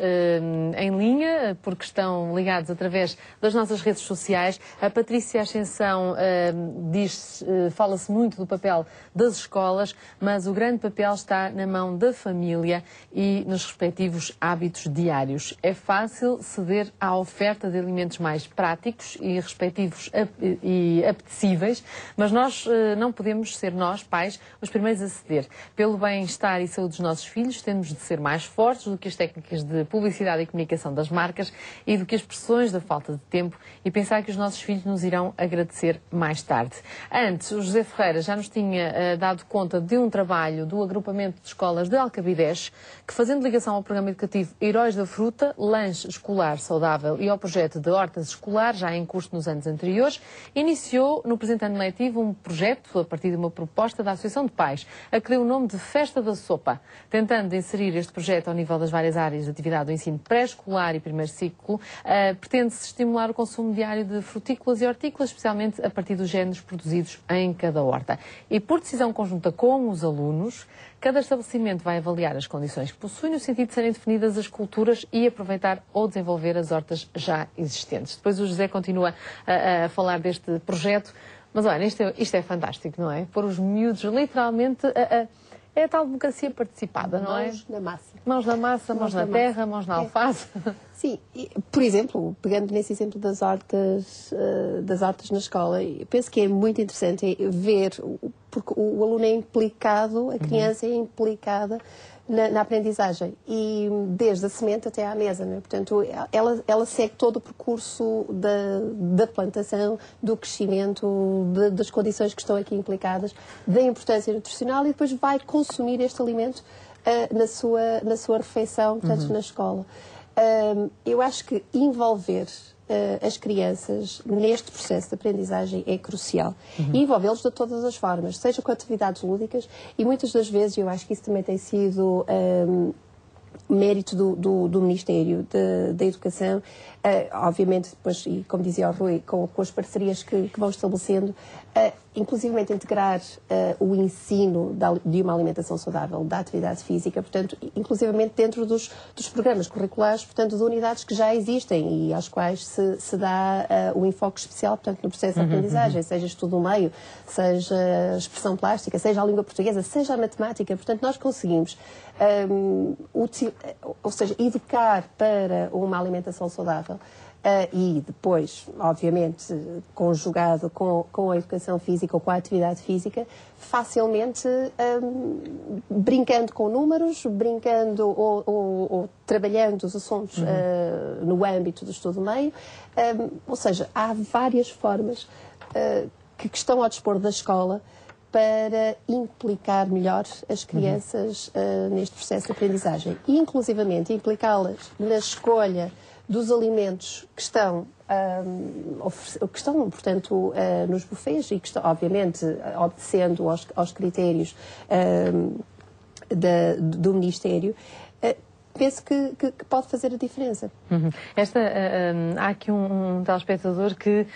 em linha, porque estão ligados através das nossas redes sociais. A Patrícia Ascensão fala-se muito do papel das escolas, mas o grande papel está na mão da família e nos respectivos hábitos diários. É fácil ceder à oferta de alimentos mais práticos e respectivos e apetecíveis, mas nós não podemos ser nós, pais, os primeiros a ceder. Pelo bem-estar e saúde dos nossos filhos, temos de ser mais fortes do que as técnicas de publicidade e comunicação das marcas e do que as pressões da falta de tempo, e pensar que os nossos filhos nos irão agradecer mais tarde. Antes, o José Ferreira já nos tinha dado conta de um trabalho do agrupamento de escolas de Alcabidez, que, fazendo ligação ao programa educativo Heróis da Fruta, lanche escolar saudável e ao projeto de hortas escolares, já em curso nos anos anteriores, iniciou no presente ano letivo um projeto a partir de uma proposta da Associação de Pais, a que deu o nome de Festa da Sopa. Tentando inserir este projeto ao nível das várias áreas de atividade do ensino pré-escolar e primeiro ciclo, pretende-se estimular o consumo diário de frutícolas e hortícolas, especialmente a partir dos géneros produzidos em cada horta. E por decisão conjunta com os alunos, cada estabelecimento vai avaliar as condições que possui no sentido de serem definidas as culturas e aproveitar ou desenvolver as hortas já existentes. existentes. Depois o José continua a falar deste projeto, mas olha, isto é fantástico, não é? Pôr os miúdos literalmente é a tal democracia participada, não é? Mãos na massa. Mãos na massa, mãos na terra, mãos na alface. Sim, por exemplo, pegando nesse exemplo das hortas na escola, eu penso que é muito interessante ver, porque o aluno é implicado, a criança é implicada na aprendizagem, e desde a semente até à mesa, né? Portanto, ela segue todo o percurso da plantação, do crescimento, das condições que estão aqui implicadas, da importância nutricional, e depois vai consumir este alimento na sua refeição, portanto, na escola. Eu acho que envolver as crianças neste processo de aprendizagem é crucial. E envolvê-los de todas as formas, seja com atividades lúdicas, e muitas das vezes eu acho que isso também tem sido mérito do Ministério da Educação, obviamente depois, e como dizia o Rui, com as parcerias que vão estabelecendo, inclusivamente integrar o ensino de uma alimentação saudável, da atividade física, portanto, inclusivamente dentro dos programas curriculares, portanto, de unidades que já existem e às quais se dá o enfoque especial, portanto, no processo de aprendizagem, seja estudo do meio, seja expressão plástica, seja a língua portuguesa, seja a matemática. Portanto, nós conseguimos ou seja, educar para uma alimentação saudável e depois, obviamente, conjugado com a educação física ou com a atividade física, facilmente brincando com números, brincando ou trabalhando os assuntos no âmbito do estudo meio. Ou seja, há várias formas que estão ao dispor da escola para implicar melhor as crianças neste processo de aprendizagem e, inclusivamente, implicá-las na escolha dos alimentos que estão, portanto, nos buffets e que estão, obviamente, obedecendo aos critérios do Ministério. Penso que pode fazer a diferença. Há aqui um telespectador que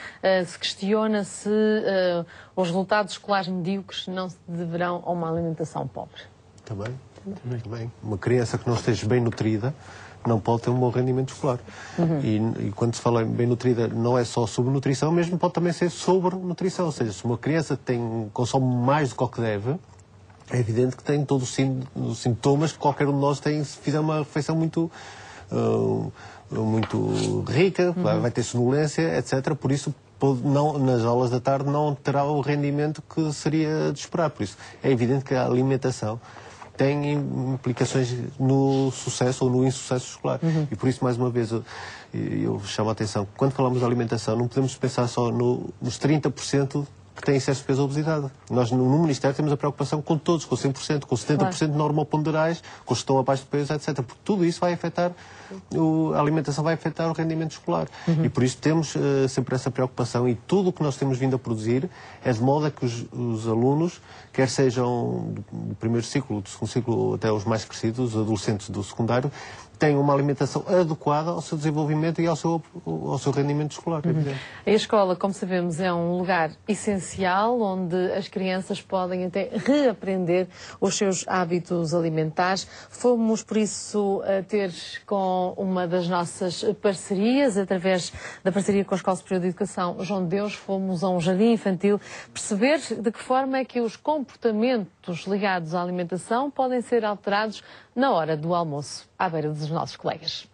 se questiona se os resultados escolares medíocres não se deverão a uma alimentação pobre. Também. Uma criança que não esteja bem nutrida não pode ter um bom rendimento escolar. E quando se fala em bem nutrida, não é só sobre nutrição, mesmo pode também ser sobre nutrição. Ou seja, se uma criança consome mais do que o que deve, é evidente que tem todos os sintomas que qualquer um de nós tem se fizer uma refeição muito rica, vai ter sonolência, etc. Por isso, nas aulas da tarde não terá o rendimento que seria de esperar. Por isso, é evidente que a alimentação tem implicações no sucesso ou no insucesso escolar. E por isso, mais uma vez, eu chamo a atenção que quando falamos de alimentação não podemos pensar só nos 30% que têm excesso de peso ou obesidade. Nós, no Ministério, temos a preocupação com todos, com 100%, com 70% de normoponderais, com os que estão abaixo de peso, etc. Porque tudo isso vai afetar, a alimentação vai afetar o rendimento escolar. E por isso temos sempre essa preocupação, e tudo o que nós temos vindo a produzir é de modo a que os alunos, quer sejam do primeiro ciclo, do segundo ciclo, até os mais crescidos, os adolescentes do secundário, tenham uma alimentação adequada ao seu desenvolvimento e ao seu rendimento escolar. A escola, como sabemos, é um lugar essencial onde as crianças podem até reaprender os seus hábitos alimentares. Fomos, por isso, ter com uma das nossas parcerias, através da parceria com a Escola Superior de Educação João de Deus, fomos a um jardim infantil perceber de que forma é que os comportamentos ligados à alimentação podem ser alterados na hora do almoço, à beira dos nossos colegas.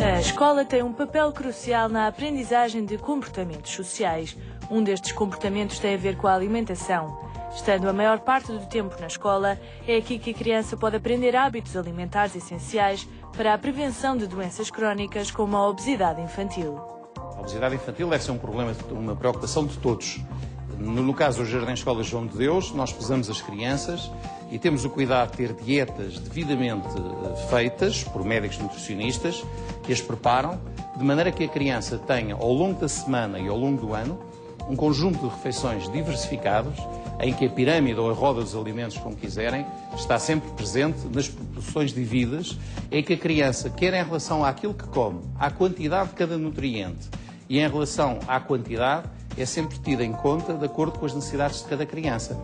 A escola tem um papel crucial na aprendizagem de comportamentos sociais. Um destes comportamentos tem a ver com a alimentação. Estando a maior parte do tempo na escola, é aqui que a criança pode aprender hábitos alimentares essenciais para a prevenção de doenças crónicas como a obesidade infantil. A obesidade infantil deve ser um problema, uma preocupação de todos. No caso do Jardim Escola João de Deus, nós pesamos as crianças e temos o cuidado de ter dietas devidamente feitas por médicos nutricionistas que as preparam, de maneira que a criança tenha, ao longo da semana e ao longo do ano, um conjunto de refeições diversificados, em que a pirâmide ou a roda dos alimentos, como quiserem, está sempre presente nas proporções devidas, em que a criança, quer em relação àquilo que come, à quantidade de cada nutriente e em relação à quantidade, é sempre tida em conta de acordo com as necessidades de cada criança.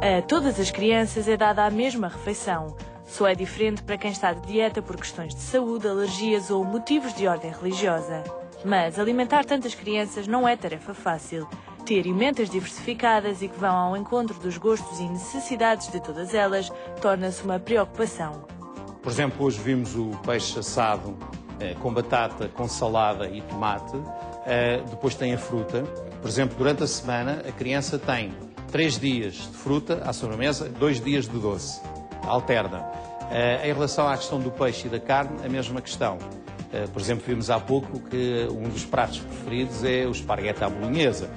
A todas as crianças é dada a mesma refeição. Só é diferente para quem está de dieta por questões de saúde, alergias ou motivos de ordem religiosa. Mas alimentar tantas crianças não é tarefa fácil. Ter emendas diversificadas e que vão ao encontro dos gostos e necessidades de todas elas torna-se uma preocupação. Por exemplo, hoje vimos o peixe assado com batata, com salada e tomate. Depois tem a fruta. Por exemplo, durante a semana a criança tem 3 dias de fruta à sobremesa, 2 dias de doce. Alterna. Em relação à questão do peixe e da carne, a mesma questão. Por exemplo, vimos há pouco que um dos pratos preferidos é o esparguete à bolonhesa.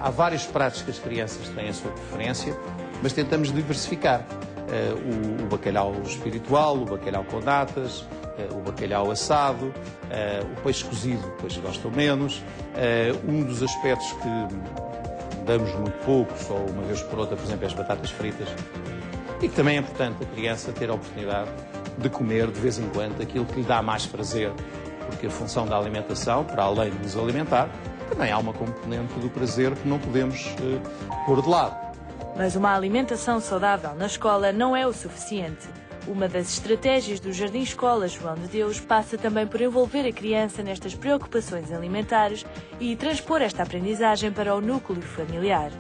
Há vários pratos que as crianças têm a sua preferência, mas tentamos diversificar. O bacalhau espiritual, o bacalhau com natas, o bacalhau assado, o peixe cozido, depois gostam menos. Um dos aspectos que damos muito pouco, só uma vez por outra, por exemplo, é as batatas fritas. E que também é importante a criança ter a oportunidade de comer de vez em quando aquilo que lhe dá mais prazer, porque a função da alimentação, para além de nos alimentar, também há uma componente do prazer que não podemos pôr de lado. Mas uma alimentação saudável na escola não é o suficiente. Uma das estratégias do Jardim Escola João de Deus passa também por envolver a criança nestas preocupações alimentares e transpor esta aprendizagem para o núcleo familiar.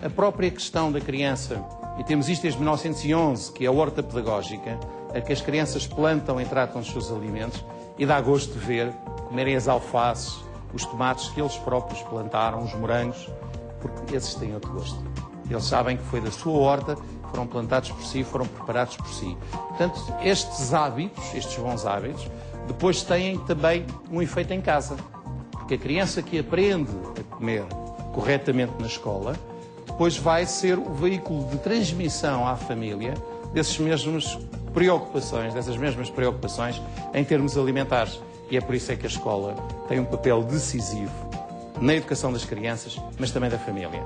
A própria questão da criança, e temos isto desde 1911, que é a horta pedagógica, a que as crianças plantam e tratam os seus alimentos, e dá gosto de ver comerem as alfaces, os tomates que eles próprios plantaram, os morangos, porque esses têm outro gosto. Eles sabem que foi da sua horta, foram plantados por si, foram preparados por si. Portanto, estes hábitos, estes bons hábitos, depois têm também um efeito em casa. Porque a criança que aprende a comer corretamente na escola, depois vai ser o veículo de transmissão à família dessas mesmas preocupações em termos alimentares. E é por isso é que a escola tem um papel decisivo na educação das crianças, mas também da família.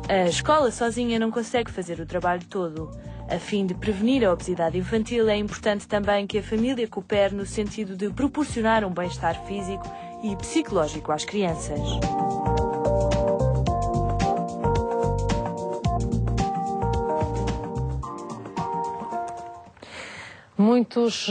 A escola sozinha não consegue fazer o trabalho todo. A fim de prevenir a obesidade infantil, é importante também que a família coopere no sentido de proporcionar um bem-estar físico e psicológico às crianças. Muitos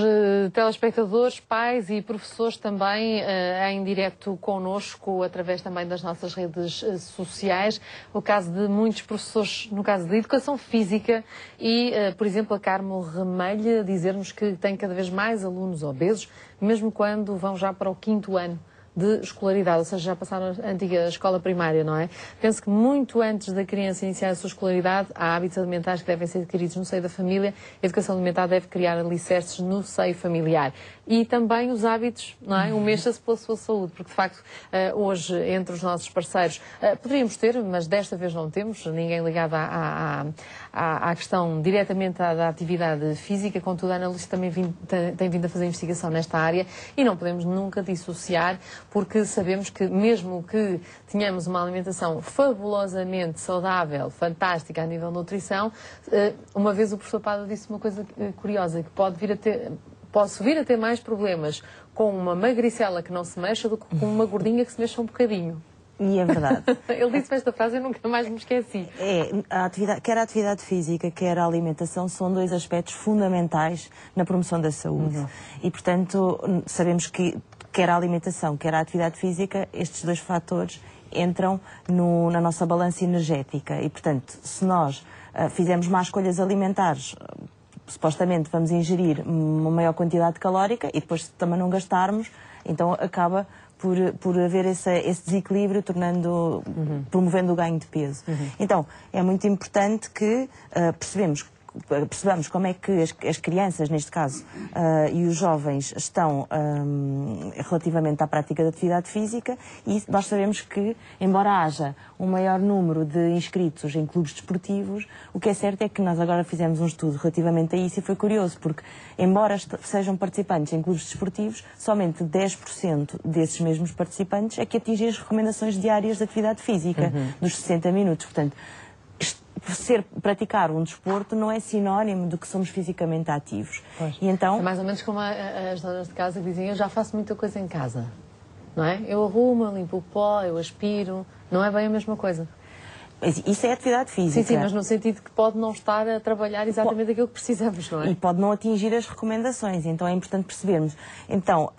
telespectadores, pais e professores também em direto connosco, através também das nossas redes sociais. O caso de muitos professores, no caso de Educação Física, e, por exemplo, a Carmo Remelha dizer-nos que tem cada vez mais alunos obesos, mesmo quando vão já para o 5º ano de escolaridade, ou seja, já passaram a antiga escola primária, não é? Penso que muito antes da criança iniciar a sua escolaridade, há hábitos alimentares que devem ser adquiridos no seio da família. A educação alimentar deve criar alicerces no seio familiar. E também os hábitos, não é? Mexa-se pela sua saúde, porque de facto, hoje, entre os nossos parceiros, poderíamos ter, mas desta vez não temos, ninguém ligado à questão diretamente da atividade física. Contudo, a Ana Lúcia também tem vindo a fazer investigação nesta área e não podemos nunca dissociar, porque sabemos que mesmo que tenhamos uma alimentação fabulosamente saudável, fantástica a nível de nutrição, uma vez o professor Pada disse uma coisa curiosa, que posso vir a ter mais problemas com uma magricela que não se mexa do que com uma gordinha que se mexa um bocadinho. E é verdade. Ele disse esta frase e eu nunca mais me esqueci. Quer a atividade física, quer a alimentação, são 2 aspectos fundamentais na promoção da saúde. E, portanto, sabemos que quer a alimentação, quer a atividade física, estes 2 fatores entram na nossa balança energética. E, portanto, se nós fizermos más escolhas alimentares, supostamente vamos ingerir uma maior quantidade calórica e depois também não gastarmos, então acaba por haver esse desequilíbrio, promovendo o ganho de peso. Então, é muito importante que percebamos como é que as crianças, neste caso, e os jovens estão relativamente à prática da atividade física, e nós sabemos que, embora haja um maior número de inscritos em clubes desportivos, o que é certo é que nós agora fizemos um estudo relativamente a isso e foi curioso, porque, embora sejam participantes em clubes desportivos, somente 10% desses mesmos participantes é que atingem as recomendações diárias de atividade física, dos 60 minutos. Portanto, praticar um desporto não é sinónimo de que somos fisicamente ativos. E então, é mais ou menos como as donas de casa que dizem: eu já faço muita coisa em casa, não é? Eu arrumo, limpo o pó, eu aspiro. Não é bem a mesma coisa. Isso é atividade física. Sim, mas no sentido que pode não estar a trabalhar exatamente aquilo que precisamos, não é? E pode não atingir as recomendações, então é importante percebermos. Então,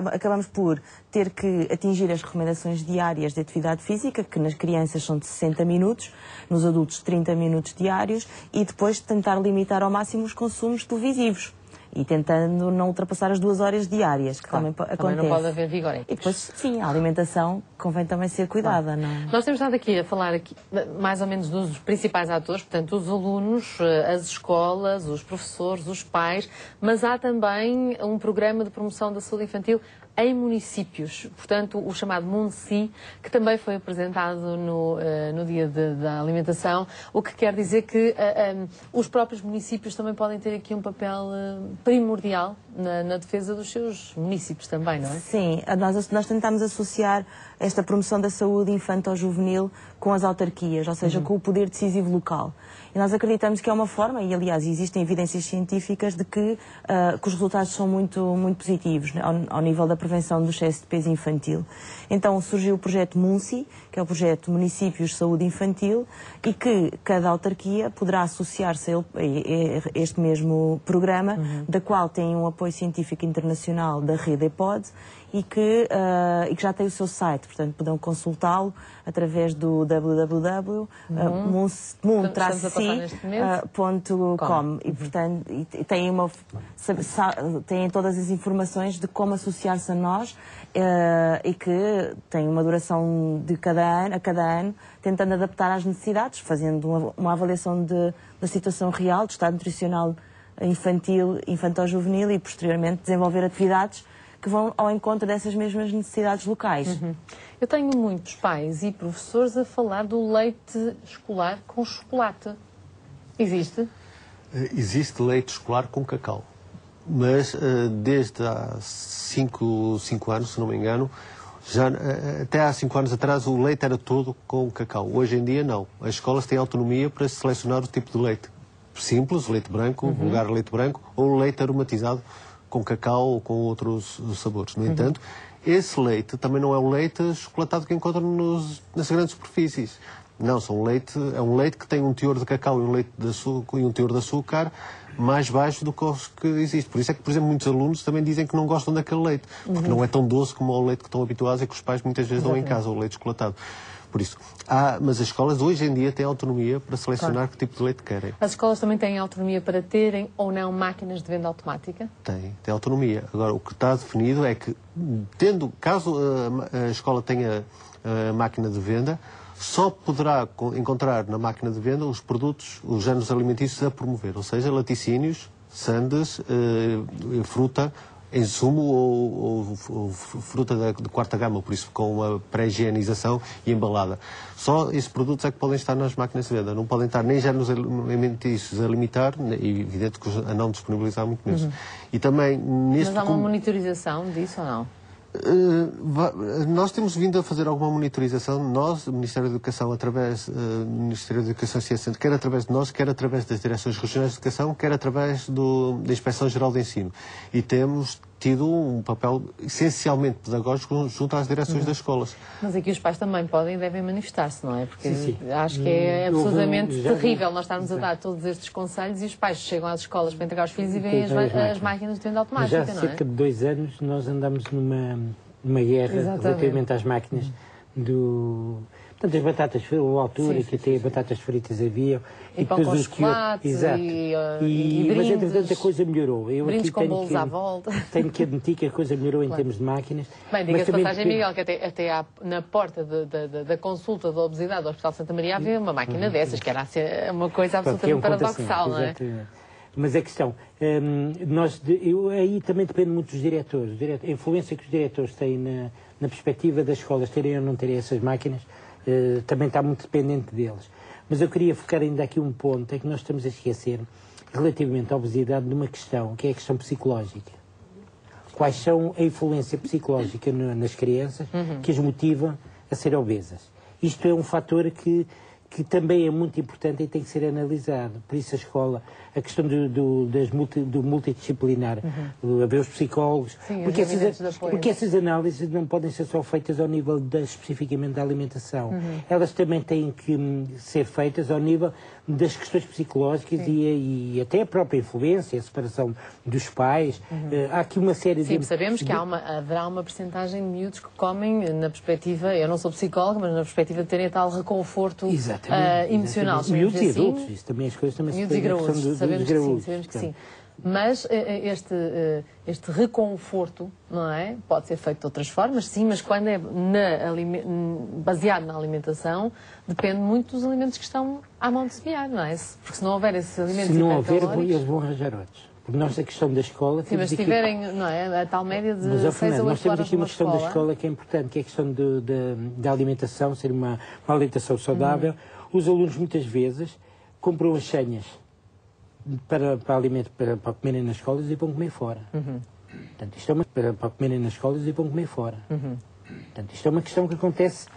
acabamos por ter que atingir as recomendações diárias de atividade física, que nas crianças são de 60 minutos, nos adultos 30 minutos diários, e depois tentar limitar ao máximo os consumos televisivos. E tentando não ultrapassar as 2 horas diárias, que claro, também acontece. Também não pode haver vigorexes. E depois, sim, a alimentação convém também ser cuidada. Não? Nós temos estado aqui a falar mais ou menos dos principais atores, portanto, os alunos, as escolas, os professores, os pais, mas há também um programa de promoção da saúde infantil em municípios, portanto, o chamado MUNSI, que também foi apresentado no Dia da Alimentação, o que quer dizer que os próprios municípios também podem ter aqui um papel primordial na defesa dos seus municípios também, não é? Sim, nós tentamos associar esta promoção da saúde infanto-juvenil com as autarquias, ou seja, com o poder decisivo local. E nós acreditamos que é uma forma, e aliás existem evidências científicas de que os resultados são muito positivos, né, ao nível da prevenção do excesso de peso infantil. Então surgiu o projeto MUNSI, que é o projeto Municípios de Saúde Infantil, e que cada autarquia poderá associar-se a este mesmo programa, da qual tem um apoio científico internacional da rede EPOD, e que já tem o seu site, portanto poderão consultá-lo através do www.mun-si.com e portanto têm todas as informações de como associar-se a nós e que tem uma duração de a cada ano, tentando adaptar às necessidades, fazendo uma avaliação da situação real, do estado nutricional infantil-juvenil e posteriormente desenvolver atividades que vão ao encontro dessas mesmas necessidades locais. Eu tenho muitos pais e professores a falar do leite escolar com chocolate. Existe? Existe leite escolar com cacau. Mas desde há 5 anos, se não me engano, até há 5 anos atrás o leite era todo com cacau. Hoje em dia não. As escolas têm autonomia para selecionar o tipo de leite. Simples, leite branco, vulgar leite branco, ou leite aromatizado com cacau ou com outros sabores. No entanto, esse leite também não é o leite chocolatado que encontram nas grandes superfícies. Não, é um leite que tem um teor de cacau e um teor de açúcar mais baixo do que os que existe. Por isso é que, por exemplo, muitos alunos também dizem que não gostam daquele leite, porque não é tão doce como o leite que estão habituados e que os pais muitas vezes dão em casa, o leite chocolatado. Por isso, mas as escolas hoje em dia têm autonomia para selecionar que tipo de leite querem. As escolas também têm autonomia para terem ou não máquinas de venda automática? Tem autonomia. Agora, o que está definido é que, caso a escola tenha a máquina de venda, só poderá encontrar na máquina de venda os produtos, os géneros alimentícios a promover, ou seja, laticínios, sandes, fruta, em sumo ou fruta de quarta gama, por isso com uma pré-higienização e embalada. Só esses produtos é que podem estar nas máquinas de venda. Não podem estar nem géneros alimentícios a limitar, e evidente que a não disponibilizar muito menos. E também neste... Mas há uma monitorização disso ou não? Nós temos vindo a fazer alguma monitorização, nós, o Ministério da Educação, através do Ministério da Educação e Ciência, quer através de nós, quer através das Direções Regionais de Educação, quer através da Inspeção-Geral de Ensino. E temos tido um papel essencialmente pedagógico junto às direções das escolas. Mas aqui os pais também podem e devem manifestar-se, não é? Porque acho que é absolutamente terrível nós estarmos a dar todos estes conselhos e os pais chegam às escolas para entregar os filhos e veem as máquinas de venda automática, já há não é? cerca de 2 anos nós andamos numa guerra relativamente às máquinas Portanto, as batatas, a altura que até batatas fritas havia. E pão com chocolate. Exato. E mas, entretanto, a coisa melhorou. Eu brindes aqui com bolos à volta. Tenho que admitir que a coisa melhorou em termos de máquinas. Bem, diga-se passagem, Miguel, que até na porta da consulta da obesidade do Hospital Santa Maria havia uma máquina dessas, que era uma coisa absolutamente paradoxal, não é? Mas a questão, aí também depende muito dos diretores. A influência que os diretores têm na perspectiva das escolas terem ou não terem essas máquinas, também está muito dependente deles. Mas eu queria focar ainda aqui um ponto, é que nós estamos a esquecer, relativamente à obesidade, de uma questão, que é a questão psicológica. Quais são a influência psicológica nas crianças que as motiva a ser obesas? Isto é um fator que que também é muito importante e tem que ser analisado. Por isso a escola, a questão do multidisciplinar, haver os psicólogos, sim, porque essas análises não podem ser só feitas ao nível especificamente da alimentação. Elas também têm que ser feitas ao nível das questões psicológicas e até a própria influência, a separação dos pais. Há aqui uma série de... Sim, sabemos que haverá uma percentagem de miúdos que comem na perspectiva, eu não sou psicóloga, mas na perspectiva de terem tal reconforto emocional. Miúdos e adultos, isso também as coisas também miúdos e graúdos, sabemos que sim. Mas este reconforto, não é? Pode ser feito de outras formas, sim, mas quando é baseado na alimentação, depende muito dos alimentos que estão à mão de semear, não é? Porque se não houver esses alimentos se não houver, eles vão arranjar outros. Porque nós, a questão da escola... Sim, mas se tiverem, não é, a tal média de 6 a 8 horas nós temos aqui uma questão da escola que é importante, que é a questão da alimentação, ser uma alimentação saudável. Os alunos, muitas vezes, compram as senhas para comerem nas escolas e vão comer fora. Portanto, isto é para comerem nas escolas e vão comer fora. Portanto, isto é uma questão que acontece...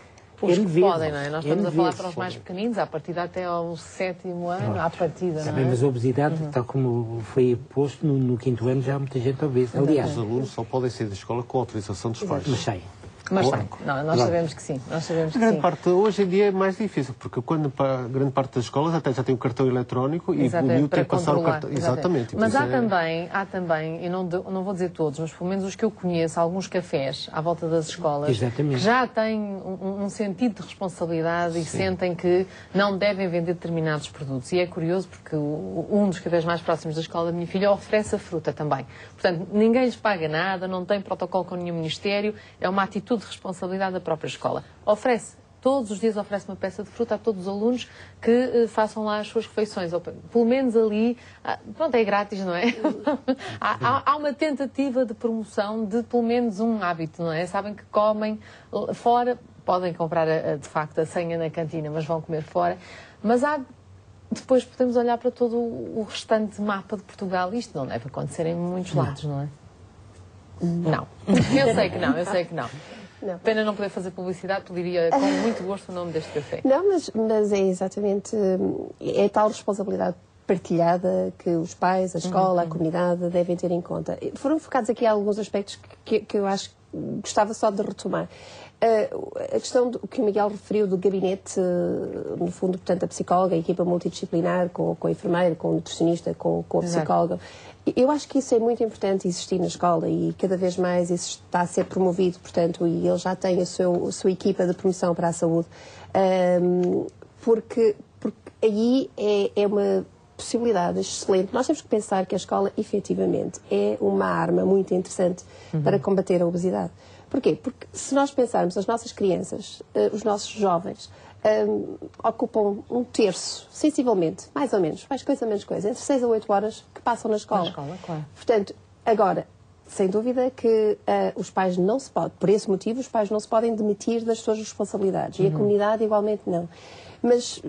Os que podem, não é? Nós estamos a falar para os mais pequeninos, à partida até ao 7º ano, à partida, não é? Mas a obesidade, tal como foi posto, no 5º ano já há muita gente obesa. Aliás, os alunos só podem sair da escola com autorização dos pais. Mas saem. Mas saem. Não, nós sabemos que sim. Nós sabemos que grande parte, hoje em dia é mais difícil, porque grande parte das escolas até já tem o cartão eletrónico e o miúdo tem que passar o cartão. Exatamente. Mas há também, eu não vou dizer todos, mas pelo menos os que eu conheço, alguns cafés à volta das escolas, que já têm um sentido de responsabilidade e sentem que não devem vender determinados produtos. E é curioso porque um dos cafés mais próximos da escola da minha filha oferece a fruta também. Portanto, ninguém lhes paga nada, não tem protocolo com nenhum ministério, é uma atitude de responsabilidade da própria escola. Todos os dias oferece uma peça de fruta a todos os alunos que façam lá as suas refeições. Ou, pelo menos ali, pronto, é grátis, não é? Há uma tentativa de promoção de pelo menos um hábito, não é? Sabem que comem fora, podem comprar de facto a senha na cantina, mas vão comer fora. Mas depois podemos olhar para todo o restante mapa de Portugal. Isto não deve acontecer em muitos lados, não é? Não. Eu sei que não. Não. Pena não poder fazer publicidade, pediria com muito gosto o nome deste café. Não, mas é exatamente, é tal responsabilidade partilhada que os pais, a escola, a comunidade devem ter em conta. Foram focados aqui alguns aspectos que eu acho que gostava só de retomar. A questão que o Miguel referiu do gabinete, no fundo, portanto, a psicóloga, a equipa multidisciplinar, com a enfermeira, com o nutricionista, com a psicóloga. Eu acho que isso é muito importante existir na escola e cada vez mais isso está a ser promovido, portanto, e ele já tem a sua equipa de promoção para a saúde, porque aí é uma possibilidade excelente. Nós temos que pensar que a escola, efetivamente, é uma arma muito interessante para combater a obesidade. Porquê? Porque se nós pensarmos, as nossas crianças, os nossos jovens, ocupam um terço, sensivelmente, mais ou menos, mais coisa, menos coisa, entre 6 a 8 horas que passam na escola. Na escola, claro. Portanto, agora, sem dúvida que os pais não se podem, por esse motivo, os pais não se podem demitir das suas responsabilidades e a comunidade igualmente não. Mas,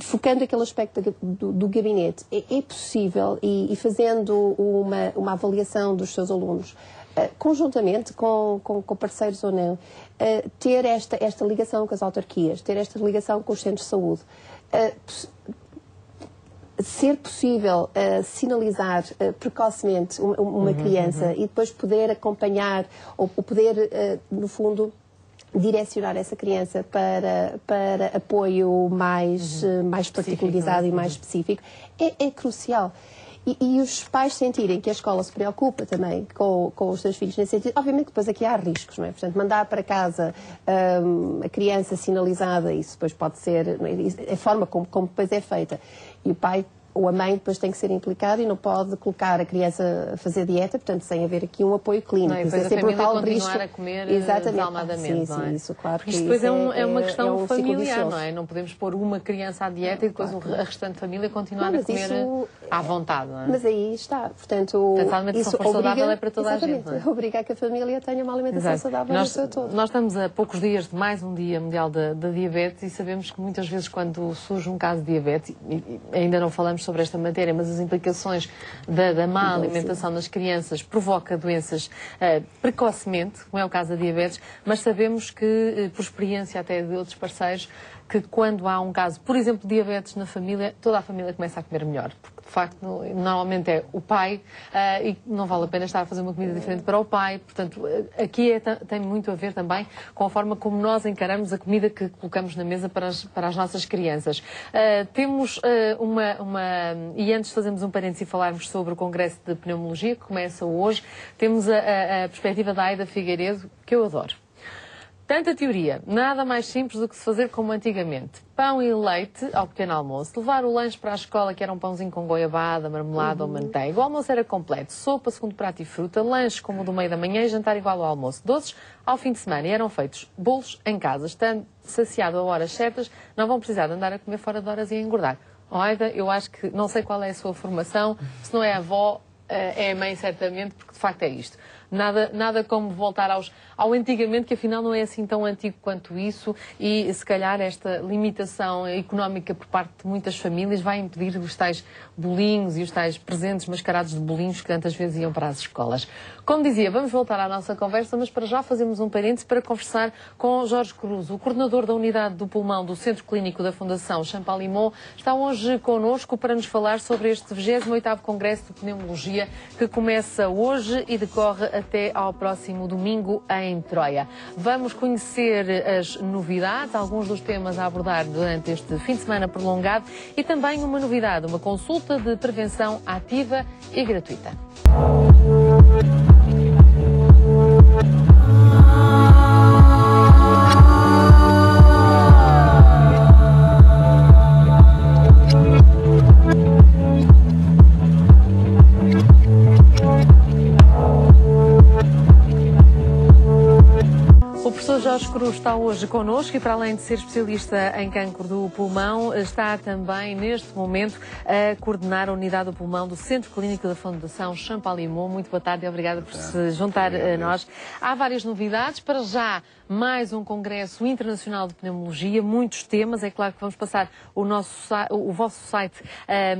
focando aquele aspecto do gabinete, é possível, e fazendo uma avaliação dos seus alunos, conjuntamente com parceiros ou não, ter esta ligação com as autarquias, ter esta ligação com os centros de saúde, ser possível sinalizar precocemente uma criança e depois poder acompanhar ou poder, no fundo, direcionar essa criança para apoio mais particularizado e mais específico, é crucial. E os pais sentirem que a escola se preocupa também com os seus filhos nesse sentido. Obviamente que depois aqui há riscos, não é? Portanto, mandar para casa a criança sinalizada, isso depois pode ser, não é? A forma como depois é feita. E o pai ou a mãe depois tem que ser implicada e não pode colocar a criança a fazer dieta, portanto, sem haver aqui um apoio clínico. Não, e depois a família continuar a comer desalmadamente, não é? Sim, isso, claro. Porque isto depois é uma questão familiar, não é? Não podemos pôr uma criança à dieta e depois a restante família continuar a comer à vontade, não é? Mas aí está, portanto... A alimentação saudável é para toda a gente, não é? Obrigar que a família tenha uma alimentação saudável no seu todo. Nós estamos a poucos dias de mais um Dia Mundial da Diabetes e sabemos que muitas vezes quando surge um caso de diabetes, e ainda não falamos sobre esta matéria, mas as implicações da má alimentação nas crianças provoca doenças precocemente, como é o caso da diabetes, mas sabemos que, por experiência até de outros parceiros, que quando há um caso, por exemplo, de diabetes na família, toda a família começa a comer melhor. Porque, de facto, normalmente é o pai e não vale a pena estar a fazer uma comida diferente para o pai. Portanto, aqui tem muito a ver também com a forma como nós encaramos a comida que colocamos na mesa para as nossas crianças. Temos e antes de fazermos um parênteses e falarmos sobre o Congresso de Pneumologia, que começa hoje, temos a perspectiva da Aida Figueiredo, que eu adoro. Tanta teoria, nada mais simples do que se fazer como antigamente. Pão e leite ao pequeno almoço, levar o lanche para a escola, que era um pãozinho com goiabada, marmelada ou manteiga. O almoço era completo, sopa, segundo prato e fruta, lanche como o do meio da manhã e jantar igual ao almoço. Doces ao fim de semana, e eram feitos bolos em casa. Estando saciado a horas certas, não vão precisar de andar a comer fora de horas e a engordar. Aida, eu acho que, não sei qual é a sua formação, se não é a avó, é a mãe certamente, porque de facto é isto. Nada como voltar ao antigamente, que afinal não é assim tão antigo quanto isso, e se calhar esta limitação económica por parte de muitas famílias vai impedir os tais bolinhos e os tais presentes mascarados de bolinhos que tantas vezes iam para as escolas. Como dizia, vamos voltar à nossa conversa, mas para já fazemos um parênteses para conversar com Jorge Cruz, o coordenador da Unidade do Pulmão do Centro Clínico da Fundação Champalimau, está hoje connosco para nos falar sobre este 28º Congresso de Pneumologia que começa hoje e decorre até ao próximo domingo em Troia. Vamos conhecer as novidades, alguns dos temas a abordar durante este fim de semana prolongado e também uma novidade, uma consulta de prevenção ativa e gratuita. O professor Jorge Cruz está hoje connosco e, para além de ser especialista em cancro do pulmão, está também, neste momento, a coordenar a unidade do pulmão do Centro Clínico da Fundação Champalimau. Muito boa tarde e obrigada por se juntar a nós. Há várias novidades. Para já, mais um Congresso Internacional de Pneumologia, muitos temas. É claro que vamos passar o vosso site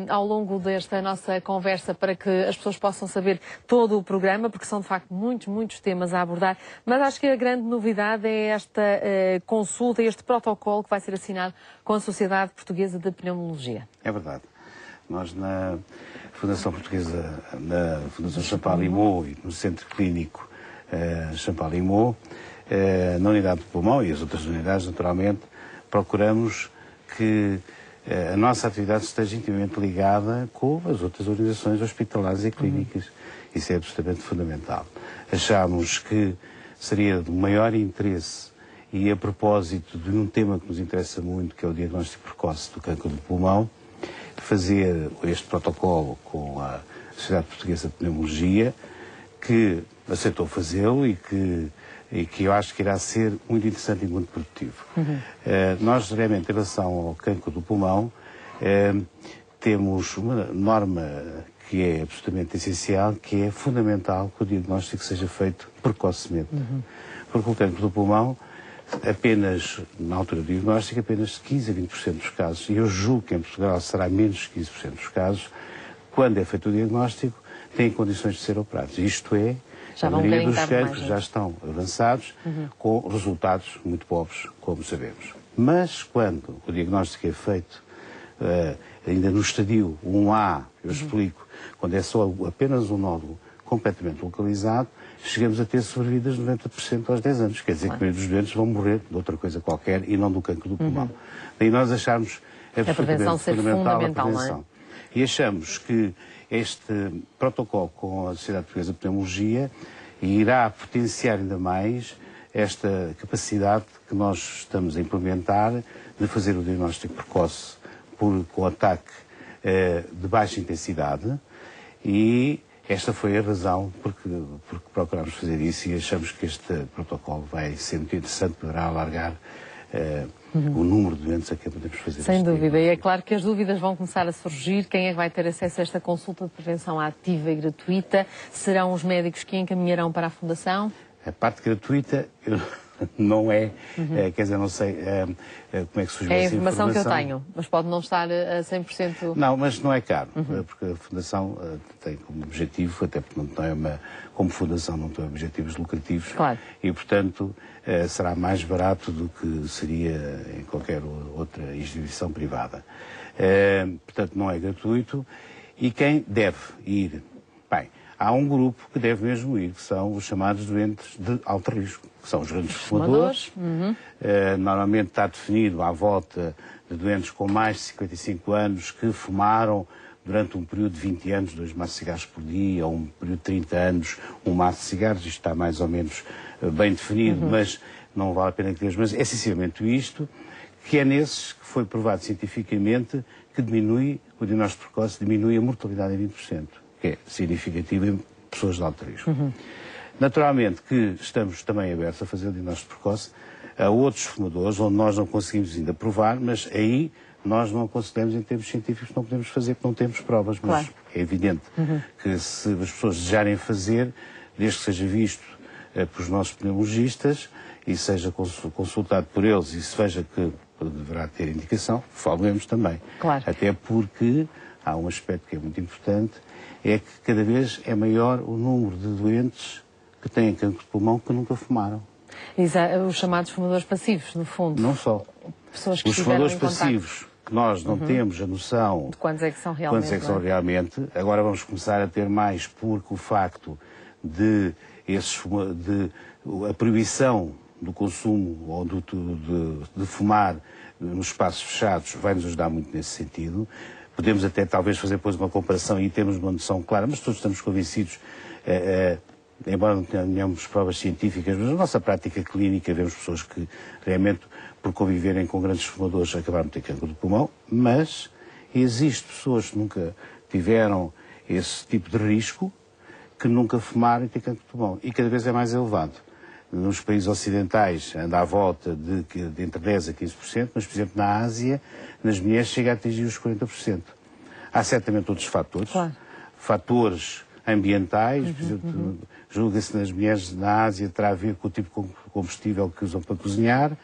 ao longo desta nossa conversa para que as pessoas possam saber todo o programa, porque são, de facto, muitos temas a abordar. Mas acho que a grande novidade é esta consulta, este protocolo que vai ser assinado com a Sociedade Portuguesa de Pneumologia. É verdade. Nós, na Fundação Portuguesa, na Fundação Champalimau e no Centro Clínico Champalimau, na Unidade do Pulmão e as outras unidades, naturalmente, procuramos que a nossa atividade esteja intimamente ligada com as outras organizações hospitalares e clínicas. Isso é absolutamente fundamental. Achámos que seria de maior interesse, e a propósito de um tema que nos interessa muito, que é o diagnóstico precoce do cancro do pulmão, fazer este protocolo com a Sociedade Portuguesa de Pneumologia, que aceitou fazê-lo e que eu acho que irá ser muito interessante e muito produtivo. Nós, realmente, em relação ao cancro do pulmão, temos uma norma que é absolutamente essencial, que é fundamental que o diagnóstico seja feito precocemente. Porque o cancro do pulmão, apenas, na altura do diagnóstico, apenas 15 a 20% dos casos, e eu julgo que em Portugal será menos de 15% dos casos, quando é feito o diagnóstico, têm condições de ser operados. Isto é, a maioria dos cancros já estão avançados, com resultados muito pobres, como sabemos. Mas quando o diagnóstico é feito ainda no estadio 1A, eu explico, quando é só apenas um nódulo completamente localizado, chegamos a ter sobrevidas de 90% aos 10 anos. Quer dizer que a maioria dos doentes vão morrer de outra coisa qualquer e não do cancro do pulmão. Daí nós acharmos absolutamente fundamental a prevenção. E achamos que este protocolo com a Sociedade Portuguesa de Pneumologia irá potenciar ainda mais esta capacidade que nós estamos a implementar de fazer o diagnóstico precoce com ataque de baixa intensidade, e esta foi a razão porque procurámos fazer isso, e achamos que este protocolo vai ser muito interessante, poderá alargar o número de doentes a quem podemos fazer. Sem dúvida, e é claro que as dúvidas vão começar a surgir. Quem é que vai ter acesso a esta consulta de prevenção ativa e gratuita? Serão os médicos que encaminharão para a Fundação? A parte gratuita, eu não é, quer dizer, não sei como é que surgiu essa informação. É a informação que eu tenho, mas pode não estar a 100%... Não, mas não é caro, porque a Fundação tem como objetivo, até porque não é como Fundação não tem objetivos lucrativos, claro. E, portanto, será mais barato do que seria em qualquer outra instituição privada. Portanto, não é gratuito. E quem deve ir? Bem, há um grupo que deve mesmo ir, que são os chamados doentes de alto risco, que são os grandes fumadores. Normalmente está definido à volta de doentes com mais de 55 anos que fumaram durante um período de 20 anos, 2 maços de cigarros por dia, ou um período de 30 anos, um maço de cigarros. Isto está mais ou menos bem definido, mas não vale a pena que digas, mas é essencialmente isto, que é nesses que foi provado cientificamente que diminui, o diagnóstico precoce diminui a mortalidade em 20%, que é significativo em pessoas de alto risco. Naturalmente que estamos também abertos a fazer o diagnóstico precoce a outros fumadores, onde nós não conseguimos ainda provar, mas aí nós não consideramos em termos científicos, não podemos fazer porque não temos provas, mas é evidente que se as pessoas desejarem fazer, desde que seja visto pelos nossos pneumologistas e seja consultado por eles e se veja que deverá ter indicação, falemos também. Claro. Até porque há um aspecto que é muito importante, é que cada vez é maior o número de doentes que têm cancro de pulmão que nunca fumaram. Os chamados fumadores passivos, no fundo. Não só. Pessoas que os fumadores passivos, que nós não temos a noção de quantos é que são realmente. Agora vamos começar a ter mais, porque o facto de a proibição do consumo ou de fumar nos espaços fechados vai nos ajudar muito nesse sentido. Podemos até talvez fazer depois uma comparação e termos uma noção clara, mas todos estamos convencidos, embora não tenhamos provas científicas, mas na nossa prática clínica vemos pessoas que realmente, por conviverem com grandes fumadores, acabaram de ter cancro do pulmão, mas existem pessoas que nunca tiveram esse tipo de risco, que nunca fumaram e têm cancro de pulmão, e cada vez é mais elevado. Nos países ocidentais anda à volta de entre 10% a 15%, mas, por exemplo, na Ásia, nas mulheres chega a atingir os 40%. Há certamente outros fatores. Claro. Fatores ambientais, por exemplo, julga-se nas mulheres na Ásia terá a ver com o tipo de combustível que usam para cozinhar,